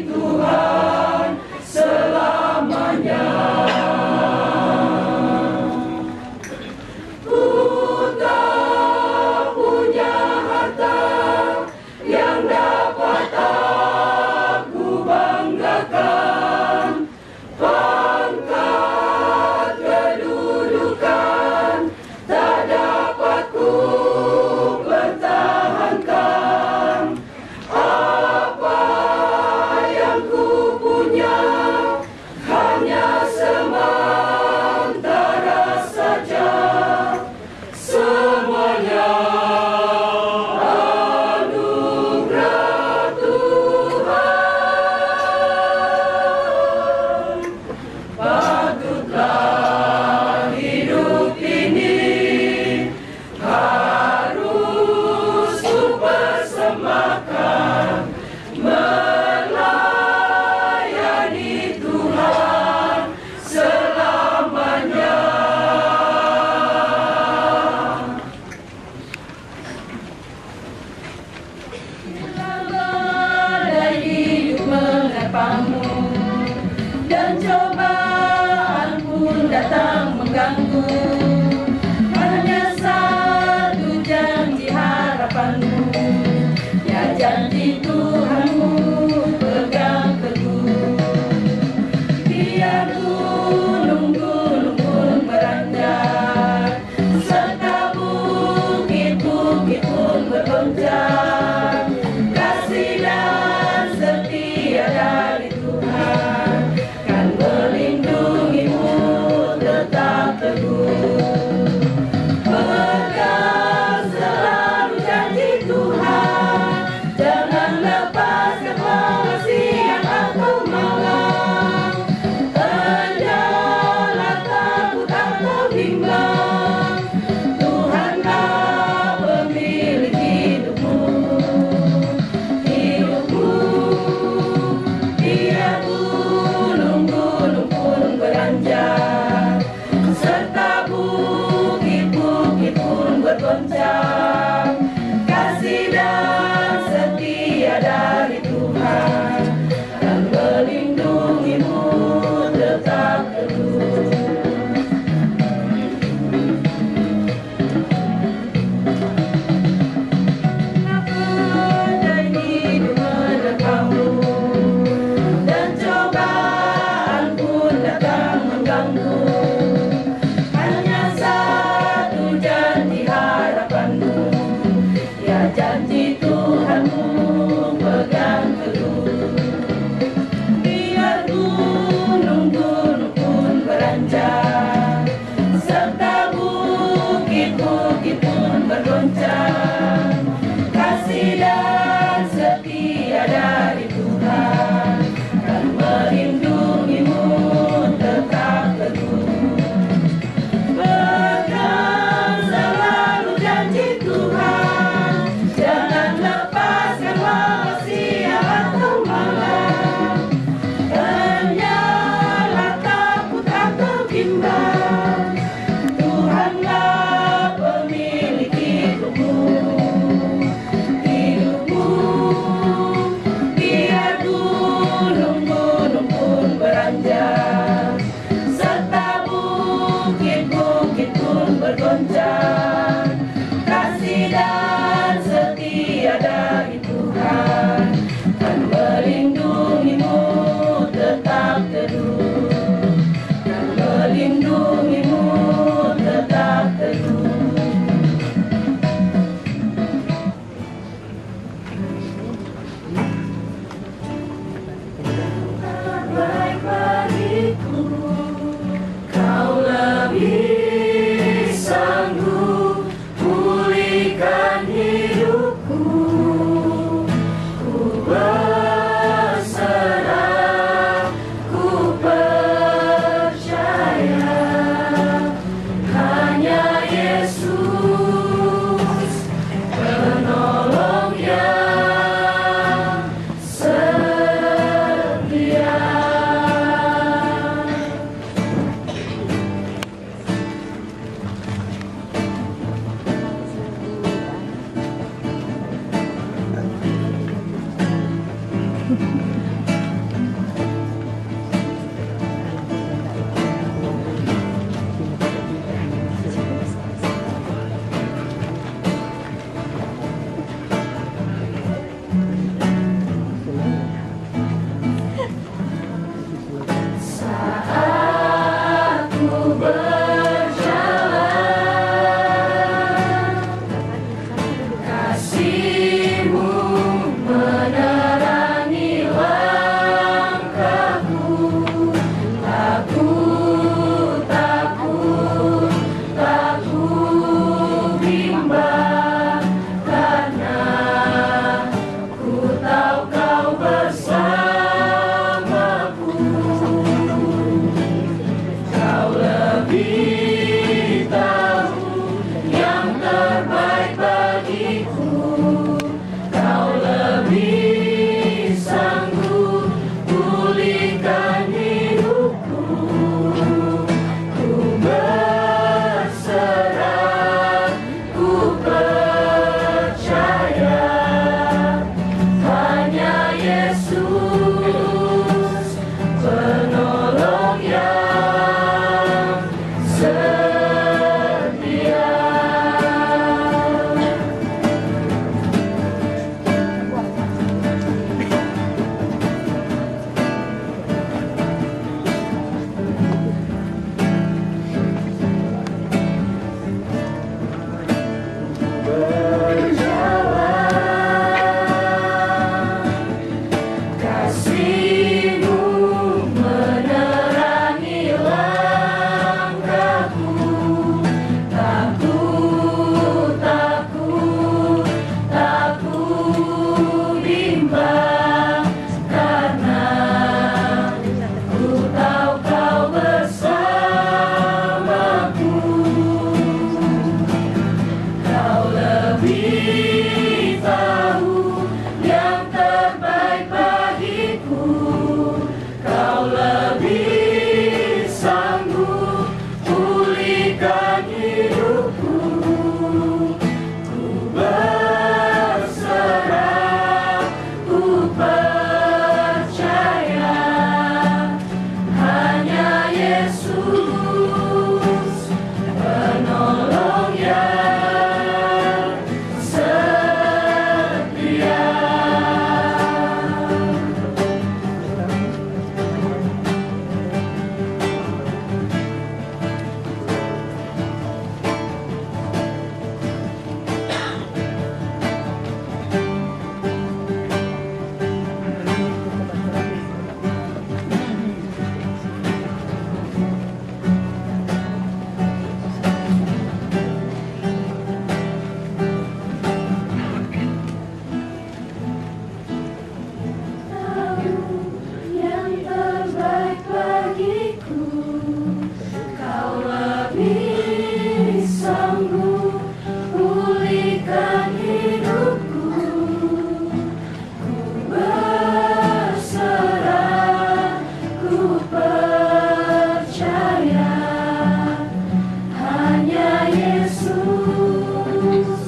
Tuhan selamanya. Ku tak punya harta yang dapat aku banggakan, pangkat kedudukan tak dapat ku pertahankan. Apa yang ku punya hanya sementara saja, semuanya anugerah Tuhan. Patutlah hidup ini harus ku persembahkan melayani Tuhan selamanya. Badai hidup menerpamu dan cobaan pun datang mengganggu, hanya satu janji harapanmu, ya janji Tuhanmu pegang teguh. Biar gunung-gunung pun beranjak, serta bukit-bukit pun bergoncang, kasih dan setia dari Tuhan kan melindungimu tetap teguh. Pegang selalu janji Tuhan, jangan lepaskan kasih yang aku malang. Janganlah takut atau bimbang, Tuhanlah pemilik hidupmu. Hidupmu, biar gunung-gunung pun beranjak, serta bukit-bukit pun bergoncang, kasih dan setia dari Tuhan dan melindungimu tetap teguh. Badai hidup menerpamu dan cobaan pun datang mengganggu, hanya satu janji harapanmu, ya janji Tuhanmu pegang teguh. Biar gunung-gunung pun beranjak, serta bukit-bukit pun bergoncang, kasih dan setia dari Tuhan kan melindungimu tetap teguh. Pegang selalu janji Tuhan, jangan lepaskan wasiat atau malam. Janganlah takut atau bimbang, Tuhanlah pemilik hidupmu. Hidupmu, biar gunung-gunung pun beranjak, serta bukit-bukit pun bergoncang, kasih dan setia dari Tuhan kan melindungimu tetap teduh, kan melindungimu tetap teduh. Baik bagi percaya hanya Yesus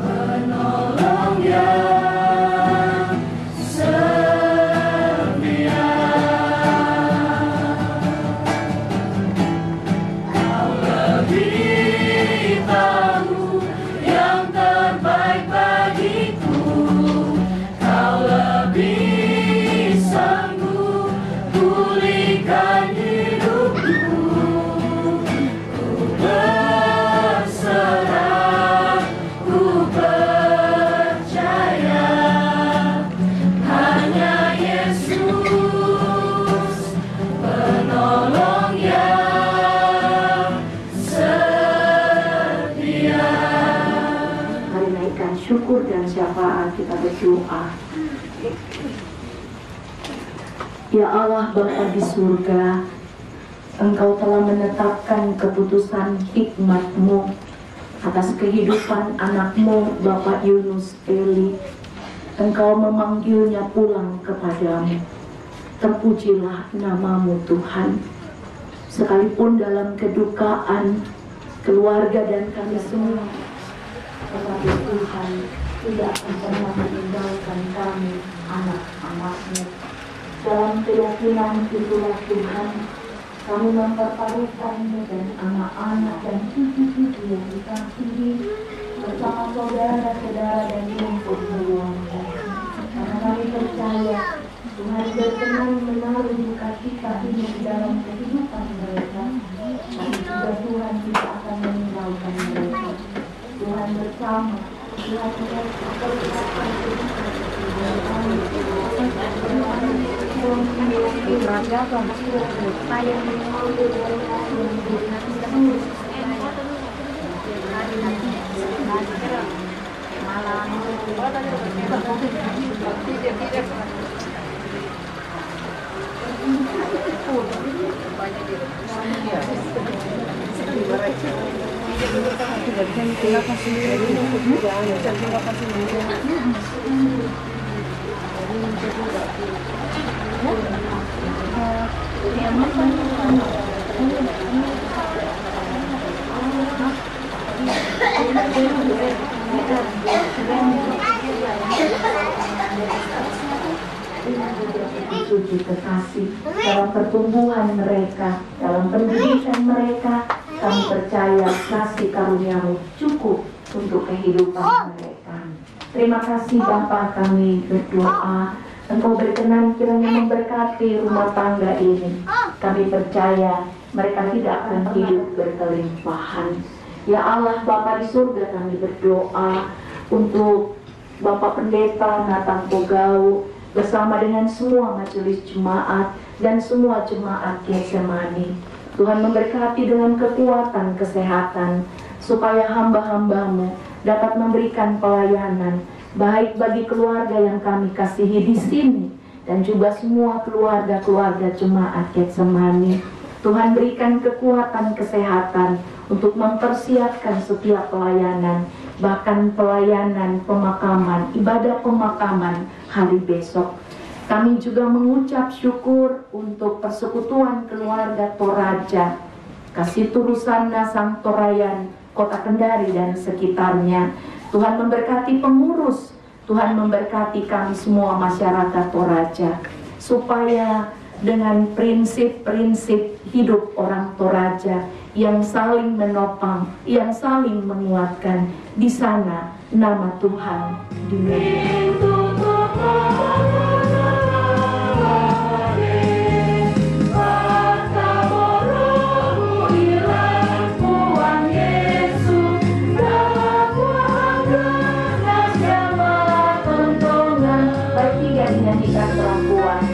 penolong yang setia. Kau lebih tahu yang terbaik bagiku, Kau lebih sanggup pulihkan hidupku. Ku berserah, ku percaya hanya Yesus penolong yang setia. Mari naikkan syukur dan syafaat, kita berdoa. Ya Allah Bapa di surga, Engkau telah menetapkan keputusan hikmat-Mu atas kehidupan anak-Mu Bapak Yunus Eli. Engkau memanggilnya pulang kepadamu. Terpujilah nama-Mu Tuhan. Sekalipun dalam kedukaan keluarga dan kami semua, tetapi Tuhan tidak akan pernah meninggalkan kami, anak-anak-Mu. Dalam keyakinan itulah Tuhan, kami mempertaruhkannya dan anak-anak dan cucu-cucu yang dikasihi bersama saudara-saudara dan rumput keluarga. Karena kami percaya Tuhan berkenan menaruh duka-cita ini di dalam kehidupan mereka, tapi juga Tuhan tidak akan meninggalkan mereka. Tuhan bersama, Tuhan Suci kekasih dalam pertumbuhan mereka, dalam pendidikan mereka, kami percaya kasih karunia-Mu cukup untuk kehidupan mereka. Terima kasih Bapa, kami berdoa Engkau berkenan kiranya memberkati rumah tangga ini. Kami percaya mereka tidak akan hidup berkelimpahan. Ya Allah Bapa di surga, kami berdoa untuk Bapak Pendeta Nathan Pogau bersama dengan semua majelis jemaat dan semua jemaat Getsemani. Tuhan memberkati dengan kekuatan kesehatan supaya hamba-hamba-Mu dapat memberikan pelayanan baik bagi keluarga yang kami kasihi di sini dan juga semua keluarga-keluarga jemaat Getsemani. Tuhan berikan kekuatan kesehatan untuk mempersiapkan setiap pelayanan, bahkan pelayanan pemakaman, ibadah pemakaman hari besok. Kami juga mengucap syukur untuk persekutuan keluarga Toraja, Kasih Turusana Sang Torayan, Kota Kendari dan sekitarnya. Tuhan memberkati pengurus, Tuhan memberkati kami semua masyarakat Toraja, supaya dengan prinsip-prinsip hidup orang Toraja yang saling menopang, yang saling menguatkan, di sana nama Tuhan dinyanyikan perempuan.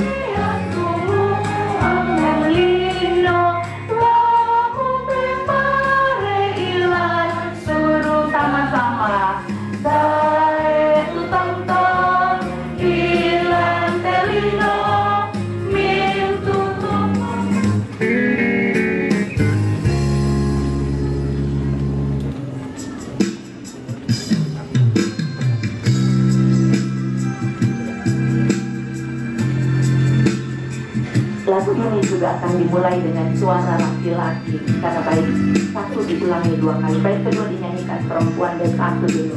Suruh sama-sama. Saya itu tonton juga akan dimulai dengan suara laki-laki. Karena bait 1 diulangi 2 kali, bait kedua dinyanyikan perempuan dan 1 dulu.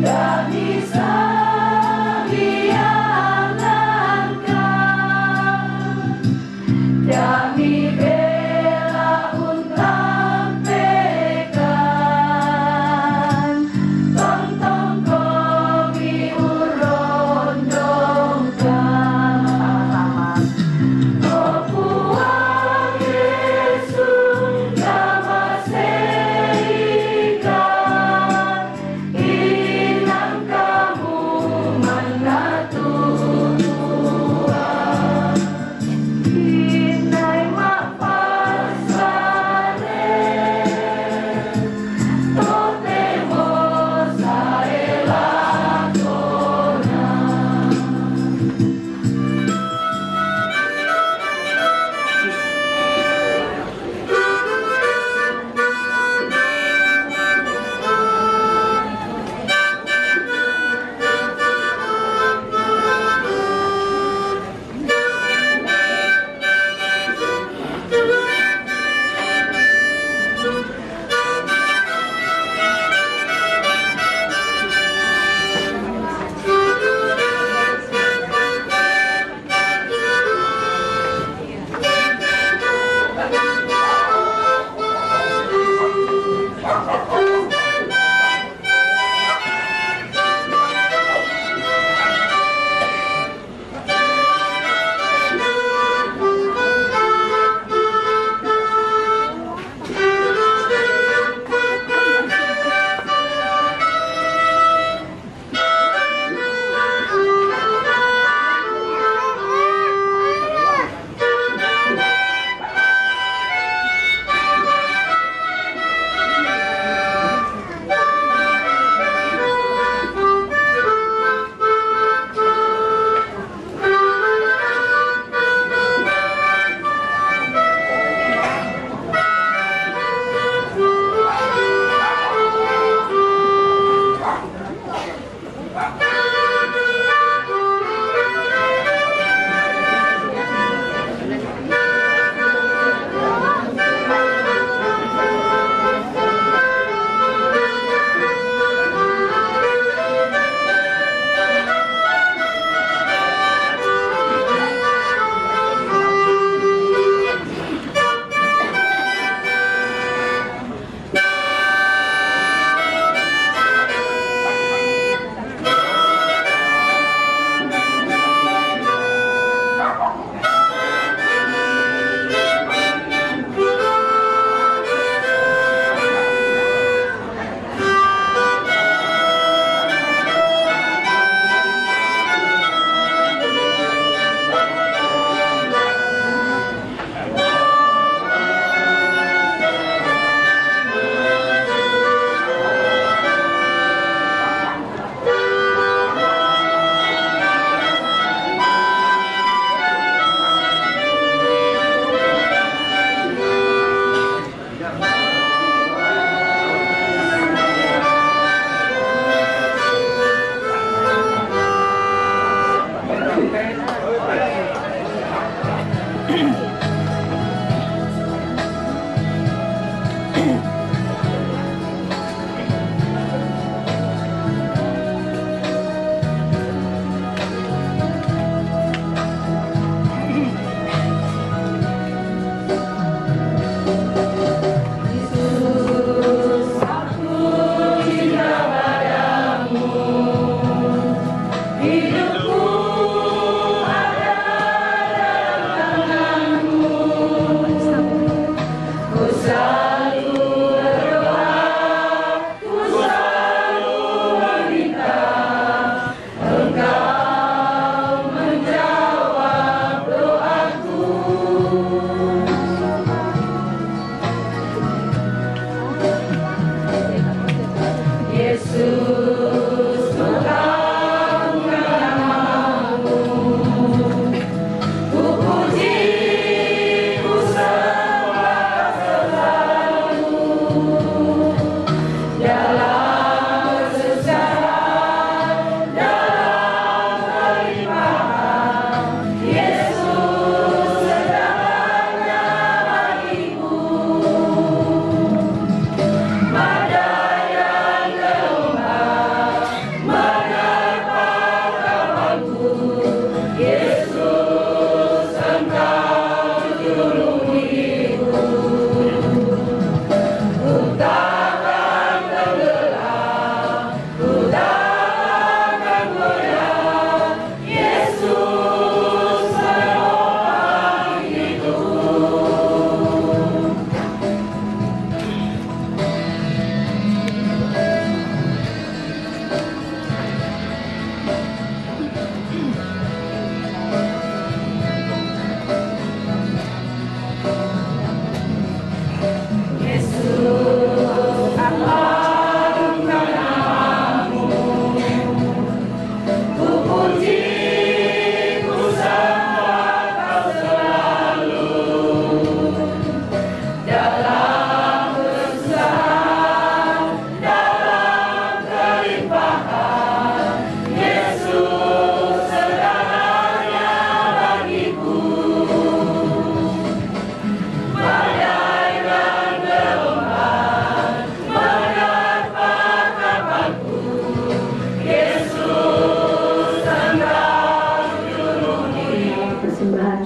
Kami sang Hyang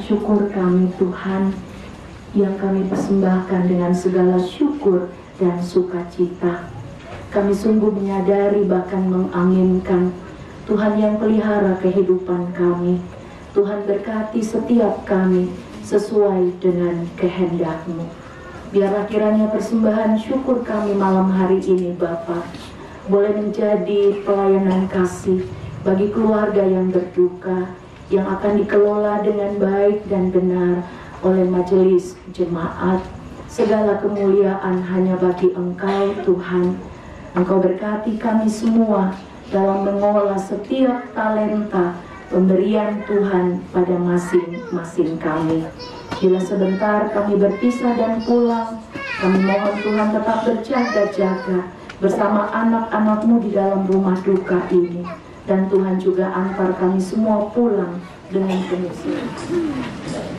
syukur kami Tuhan, yang kami persembahkan dengan segala syukur dan sukacita. Kami sungguh menyadari bahkan mengaminkan Tuhan yang pelihara kehidupan kami. Tuhan berkati setiap kami sesuai dengan kehendak-Mu. Biarlah kiranya persembahan syukur kami malam hari ini Bapa boleh menjadi pelayanan kasih bagi keluarga yang berduka, yang akan dikelola dengan baik dan benar oleh majelis jemaat. Segala kemuliaan hanya bagi Engkau Tuhan. Engkau berkati kami semua dalam mengolah setiap talenta pemberian Tuhan pada masing-masing kami. Bila sebentar kami berpisah dan pulang, kami mohon Tuhan tetap berjaga-jaga bersama anak-anak-Mu di dalam rumah duka ini. Dan Tuhan juga antar kami semua pulang dengan penuh sukacita.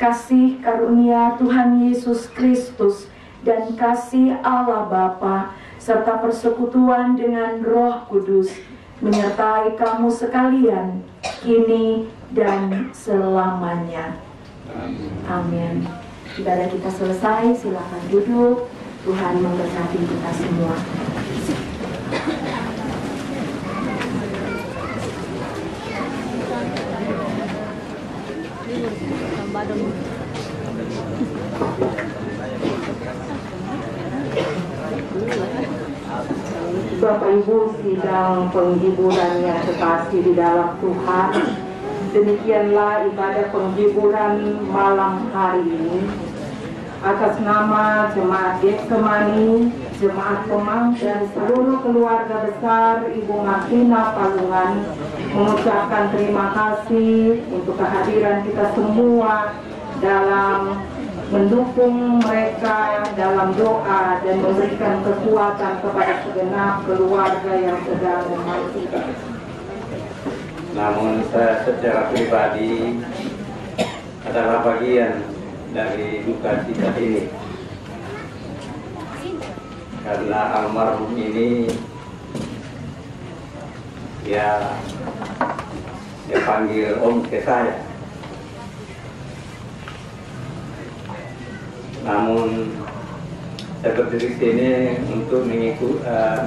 Kasih karunia Tuhan Yesus Kristus dan kasih Allah Bapa serta persekutuan dengan Roh Kudus menyertai kamu sekalian kini dan selamanya. Amin. Ibadah kita selesai, silakan duduk. Tuhan memberkati kita semua. Bapak Ibu sidang penghiburan yang terkasih di dalam Tuhan, demikianlah ibadah penghiburan malam hari ini. Atas nama Jemaat Getsemani, Jemaat Pemang, dan seluruh keluarga besar Ibu Martina Palungan mengucapkan terima kasih untuk kehadiran kita semua dalam mendukung mereka dalam doa dan memberikan kekuatan kepada segenap keluarga yang sedang memastikan. Namun saya secara pribadi adalah bagian dari duka cita ini, karena almarhum ini dia panggil om ke saya. Namun saya berdiri sini untuk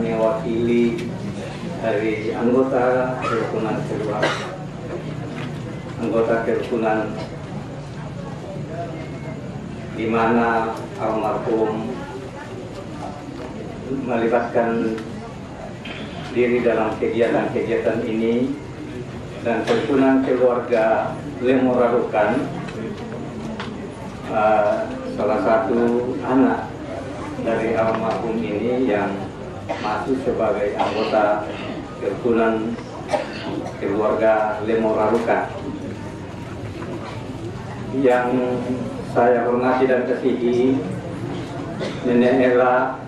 mewakili dari anggota kerukunan keluarga, anggota kerukunan di mana almarhum melibatkan diri dalam kegiatan-kegiatan ini, dan kerukunan keluarga Lemorarukan salah satu anak dari almarhum ini yang masuk sebagai anggota kerukunan keluarga Lemorarukan, yang saya hormati dan kasihi Nenek Ella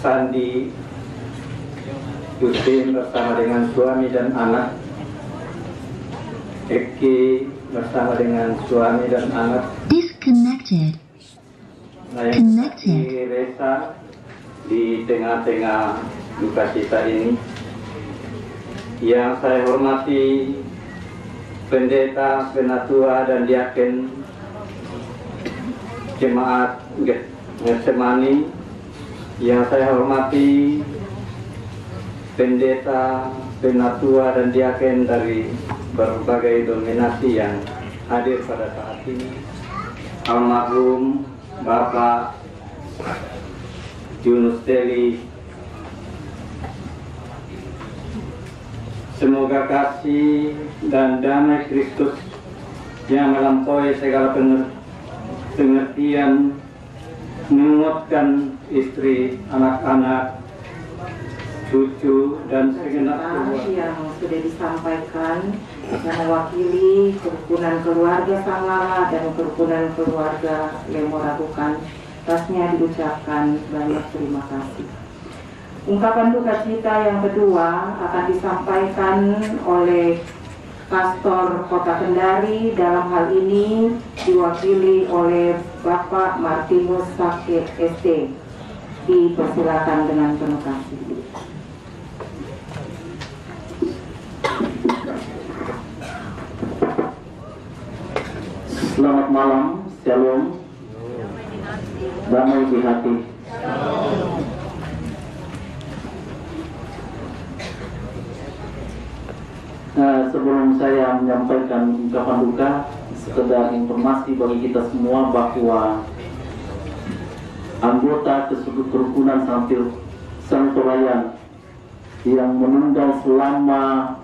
Sandi Yustin bersama dengan suami dan anak, Eki bersama dengan suami dan anak, disconnected. Connected. Resa di tengah-tengah duka cita ini. Yang saya hormati pendeta, penatua, dan diaken Jemaat Getsemani. Yang saya hormati pendeta, penatua, dan diaken dari berbagai dominasi yang hadir pada saat ini. Almarhum Bapak Yunus Deli, semoga kasih dan damai Kristus yang melampaui segala pengertian menguatkan istri, anak-anak, cucu, dan segenap keluarga yang sudah disampaikan yang mewakili kerukunan keluarga Sangala dan kerukunan keluarga Lemorarukan. Atasnya diucapkan banyak terima kasih. Ungkapan duka cita yang kedua akan disampaikan oleh Pastor Kota Kendari, dalam hal ini diwakili oleh Bapak Martinus Sake ST. Dipersilakan dengan penuh kasih. Selamat malam, Shalom. Damai di hati. Sebelum saya menyampaikan ungkapan duka, sekedar informasi bagi kita semua bahwa anggota kerukunan Santorayan yang meninggal selama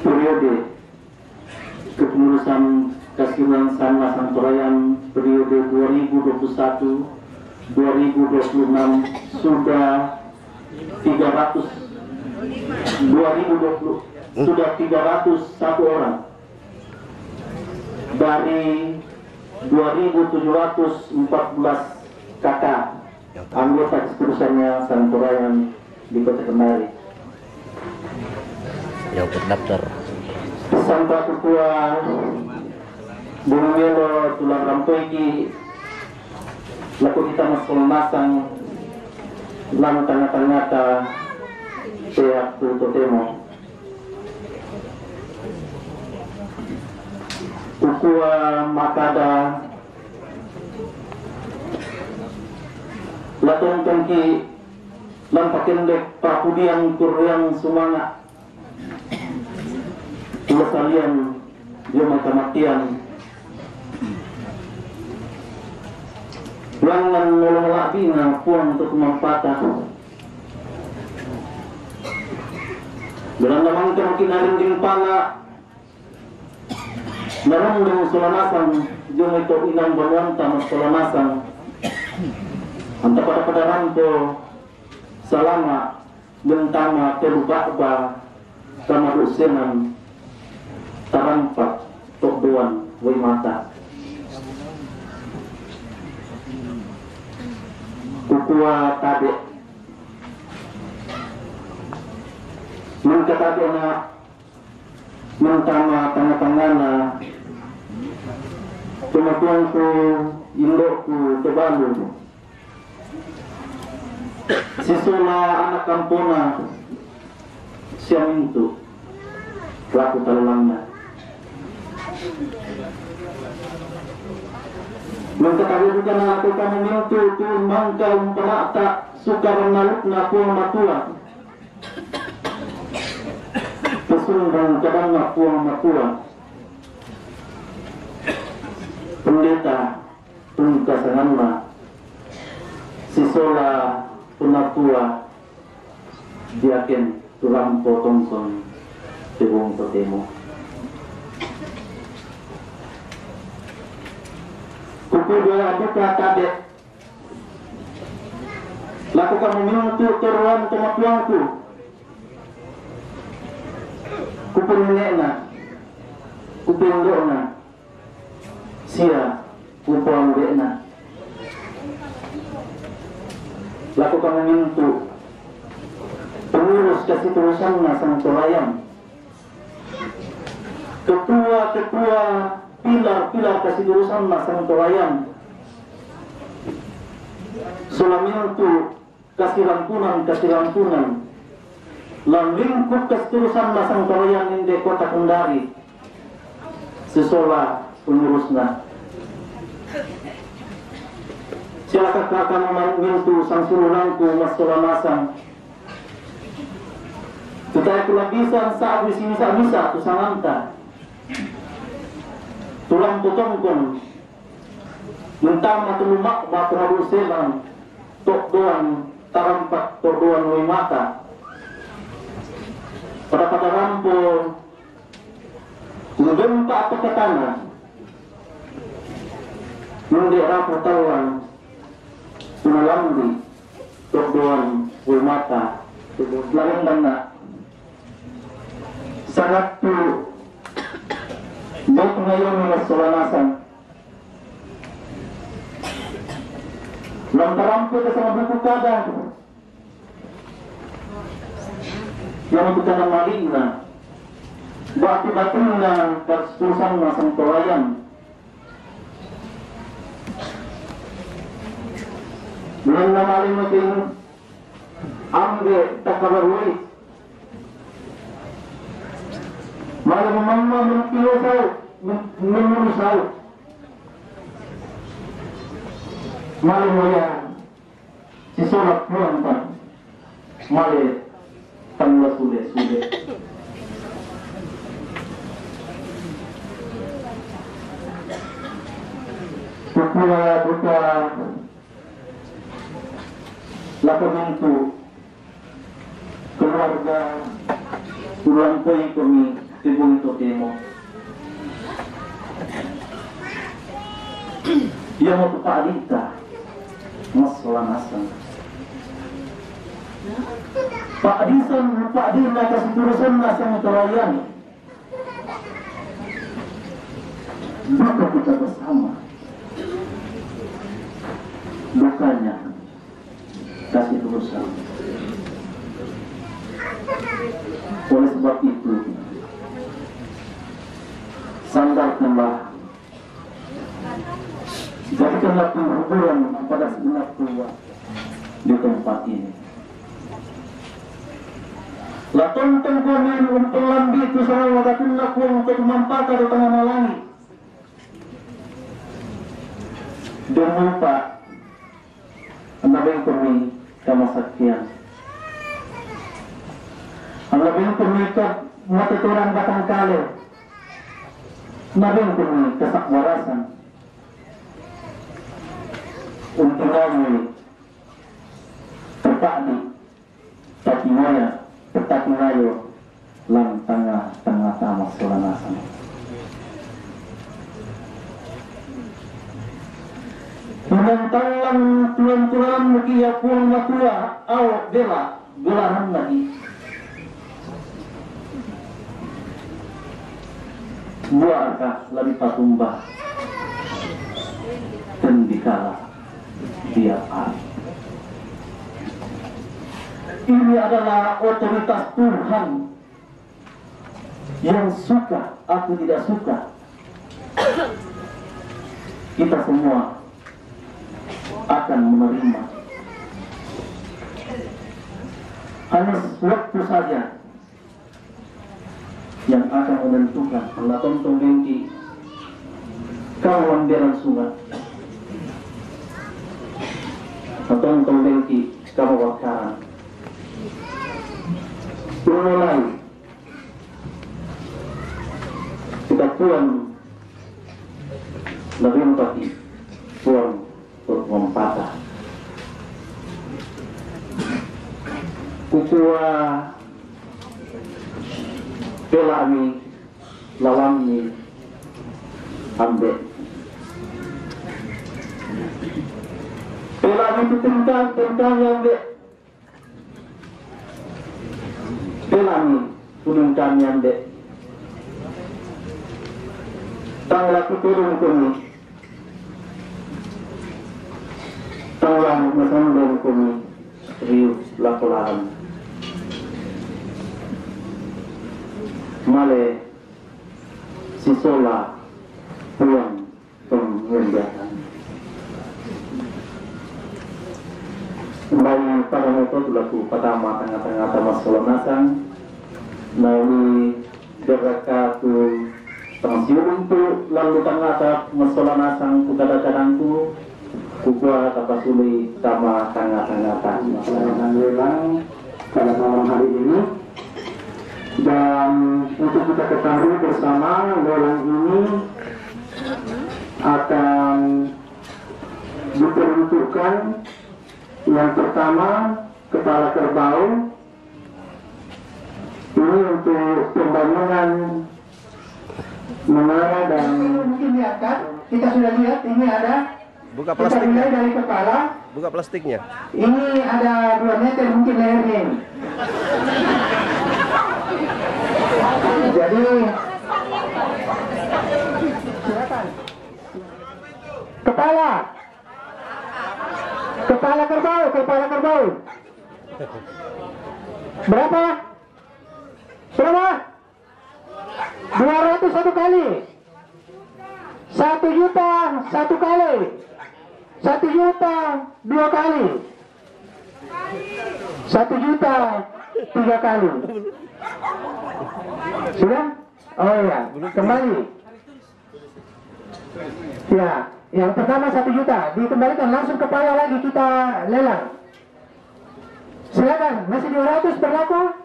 periode kepengurusan Kasunan Sangla Santorayan periode 2021-2026 sudah 301 orang dari 2.714 kakak anggota kepengurusannya Santorayan di Kota Kendari yang terdaftar. Sampai Ketua Bung Melo tulang rampoiki laku kita masang lama tangata-tangata seak tututemo Kukua makada latong tangki lampakin dek pakudian kuriang sumanga dua kalian dia kematian langan nolong labi na puang untuk mampata berang namang kang kinarin din pala narang sulanasan yung ito inang banwanta mas sulanasan anta pada rampo salama bentama terubah sama usinan tarampak tokduan way mata kukua tabe mengkatabe na mentama tanga-tangana tumatuan ko indo ko tebalu sisula anak kampuna siya minto laku talangna mengkatabe juga na ako kami minto tu mangkal penata sukar naluk na ko matua kesumbang kadang na ko matua pendeta pungkasanganna sisola punatua diaken tulang potongson tebong totemo kukudoy abuka tabe lakukan meminum tu teruan kematuanku kupengena kupengona sia upang wena lakukan memintu pengurus kasih tulisan sang tolayan ketua pilar kasih tulisan sang tolayan sulamintu kasih lampunan lang lingkup kasih tulisan sang tolayan inde kota Kendari sesola pengurusna silakan kakak mintu sang surunangku mas masang kita kulabisan saat di sini bisa tu sanganta tulang potongkon mentama tulumak batu habul selang tok doan tarampak tok doan way mata pada rampo ngempa apa ke tanah mendek rapo tawan tunalambi tok doan way mata lalang dana sangat tu baik ngayon mga sulanasan lantaran po kasama buku kada yang bukan ng maligna bati-batin na pagsusan na sang tolayan nang namaling maging ambe takabarway malam mama mengkilusau mengurusau malam moya si solat puan male tangga sude buka laporan itu keluarga tulang koi kami tibung totemo dia mau kepadita mas lanasan Pak Dina kasih tulisan nasang terayan duka kita bersama dukanya kasih tulisan oleh sebab itu sandarkanlah jadikanlah penghiburan kepada segenap keluarga di tempat ini. Latong kami untuk lambi itu sama wadatunlah kuang untuk mampaka di tengah langit. demi Pak Nabeng kami kamasakian. Nabeng kami ke matuturan batang kali. Nabeng kami kesakwarasan. Untuk kami terpakdi tapi moya tetapi ngayo lang tengah-tengah tamas selanasan. Menentang tuan-tuan mukia pun matua awak belahan lagi. Buarkah lebih patumbah dan dikala tiap hari. Ini adalah otoritas Tuhan yang suka atau tidak suka. Kita semua akan menerima. Hanya waktu saja yang akan menentukan. Allah tonton bengki kau lamberan sungai, tonton bengki kau wakaran. Mulai kita puan lebih empati puan berpatah. Kukua pelami lawami ambek. Pelami itu tentang ambek. Pelami turun kami ambek. Tanglaku turun kami. Tanglang masandong kami. Riu lakolaran. Male sisola pulang pengundian. Kembali pada metode laku pertama tengah-tengah tamas selonasang nawi derakaku pensiun tu lalu tengah masolonasang kukada-kadangku kukua tapasuli sama tengah-tengah tamas selonasang pada malam hari ini. Dan untuk kita ketahui bersama lelang ini akan diperuntukkan yang pertama kepala kerbau ini untuk pembangunan menara dan mungkin lihat kita sudah lihat ini ada buka plastiknya dari kepala buka plastiknya ini ada 2 meter mungkin lehernya. Jadi silakan kepala kerbau berapa 200 satu kali, 1 juta satu kali, 1 juta 2 kali, 1 juta 3 kali. Sudah? Oh ya, kembali. Ya, yang pertama 1 juta dikembalikan langsung kepala lagi kita lelang. Silakan, masih 200 berlaku.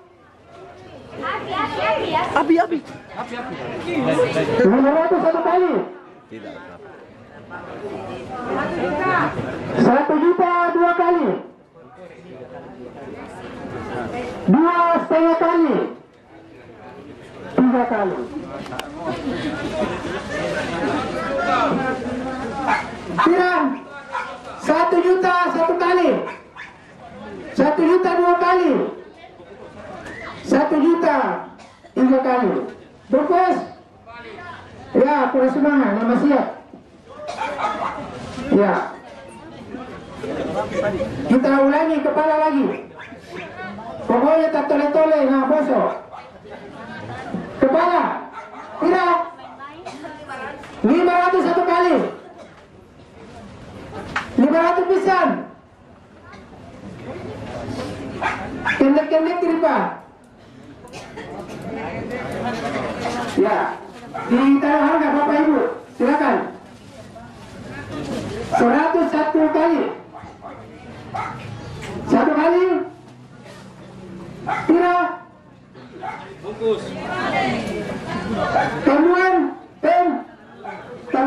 Api 200 satu kali. tidak 1 juta 2 kali, 2,5 kali, 3 kali. Pirang 1 juta 1 kali, 1 juta 2 kali, 1 juta 3 kali. Bungkus. Ya, kurang semangat, nama siap. Ya. Kita ulangi kepala lagi. Pokoknya tak tole-tole, nah bosok. Kepala. Tidak. 500 satu kali. 500 pisan. Kendek-kendek tripa. Ya. Ditaruh harga Bapak Ibu. Silakan. Sore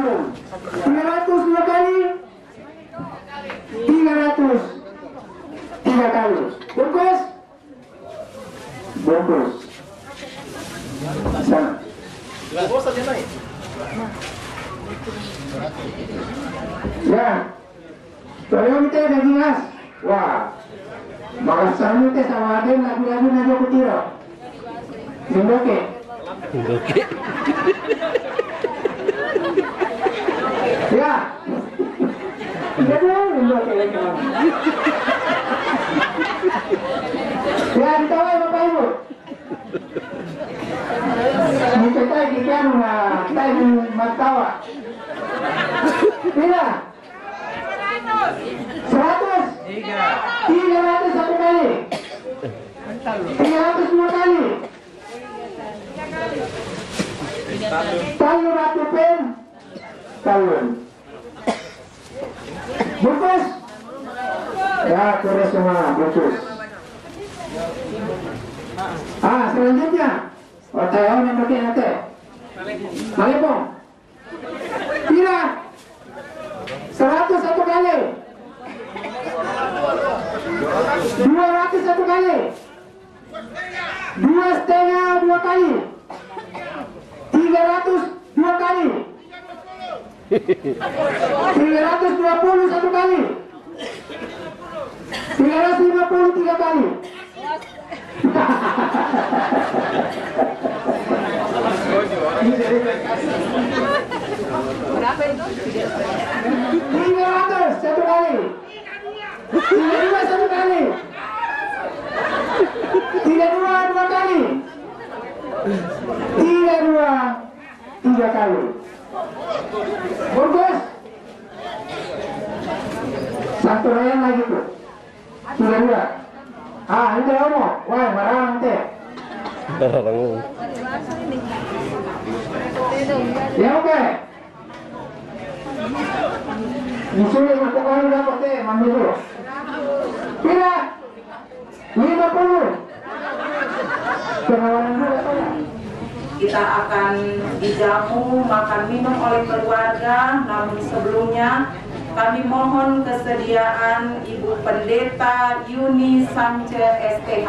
Talun. 300 2 kali. 300 3 kali. Bungkus. Bungkus. Sana. Ya. Kalau kita ada jelas. Wah. Maka selalu kita sama ada lagu-lagu naga kutira. Oke. Ya. Ya, ditawai Bapak Ibu. Kita ikan kita matawa. Bila 100 300 satu kali. 300 dua kali. Talun ratu pen. Talun. Bungkus. Ya, kores semua bungkus. Selanjutnya Otayon yang pakai nate Malipong. Bila 100 satu kali. 200 satu kali. 2,5 dua kali. 300 dua kali. 320 satu kali. 350 tiga kali. Berapa itu? 300 satu kali. 32 satu kali. 32 dua kali. 32 tiga kali. Bungkus. Satu rayan lagi tuh. 32. Ini ngomong. Wah, marah nanti. Ya oke. Disuruh satu kali dapat deh, ambil dulu. Bila 50. Kenalan dulu ya. Kita akan dijamu makan minum oleh keluarga, namun sebelumnya kami mohon kesediaan Ibu Pendeta Yuni Sance STH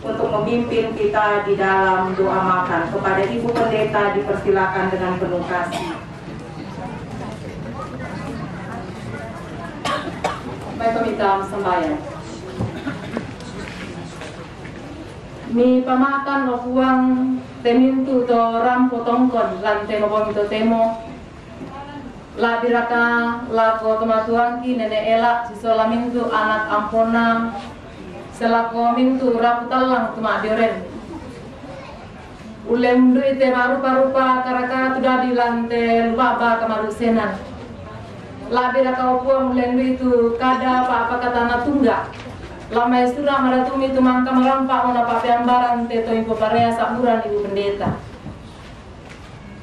untuk memimpin kita di dalam doa makan. Kepada Ibu Pendeta dipersilakan dengan penuh kasih. Baik, kami sembahyang. Mi pamakan o buang temintu to rampo tongkon lan temo bonito temo la biraka la ko tomatuanki nene elak sisola mintu anak ampona selako mintu raputalang tuma dioren ulem du ite marupa-rupa karaka tuda di lante baba kamarusenan la biraka o buang ulem du itu kada apa kata na tungga lama surah maratumi tumangka merampak ona papiambaran teto info parea samuran Ibu Pendeta.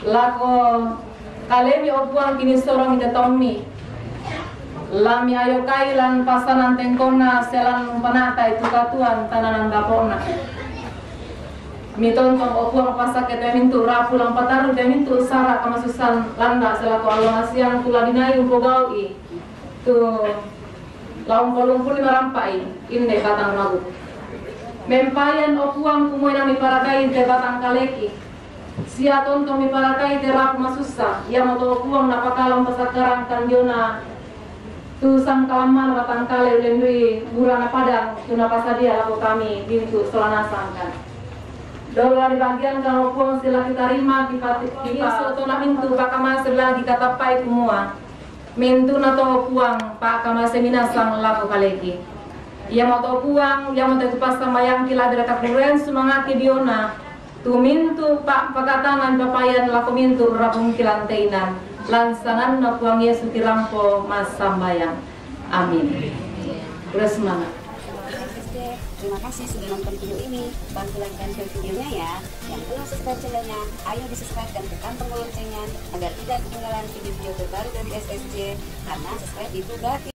Lako kalemi opuang kini sorong ite tommi. Lami ayo kailan pasanan tengkona selan umpanata itu katuan tananan dapona. Mi tontong opuang pasak kete mintu rapu lampataru te mintu sara kamasusan landa selako alonasian kula dinai umpo gaui. Tuh laung kolungkul marampai inde batang magu mempayan opuang kumoy na mi parakai te batang kaleki sia tonto mi parakai te rapu masusa ya moto opuang napakalang pasakarang kanjona tu sang kalaman batang kale ulendui burana padang tu napasadia laku kami bintu selanasangkan dola di bagian kan opuang sila kita rima kita soto na bintu pakama lagi katapai kumua mintu na to puang pa kama semina sang laku kaleki ia mau to puang ia mau to pas samayang kila derata kuren sumangaki diona tu mintu pa pakatanan papayan laku mintu rapung kilanteinan lansangan na puang Yesu tirampo mas sambayang amin. Semangat. Terima kasih sudah nonton video ini. Bantu like dan share videonya ya. Yang belum subscribe channelnya, ayo di subscribe dan tekan tombol loncengnya agar tidak ketinggalan video-video terbaru dari SSJ. Karena subscribe itu gratis.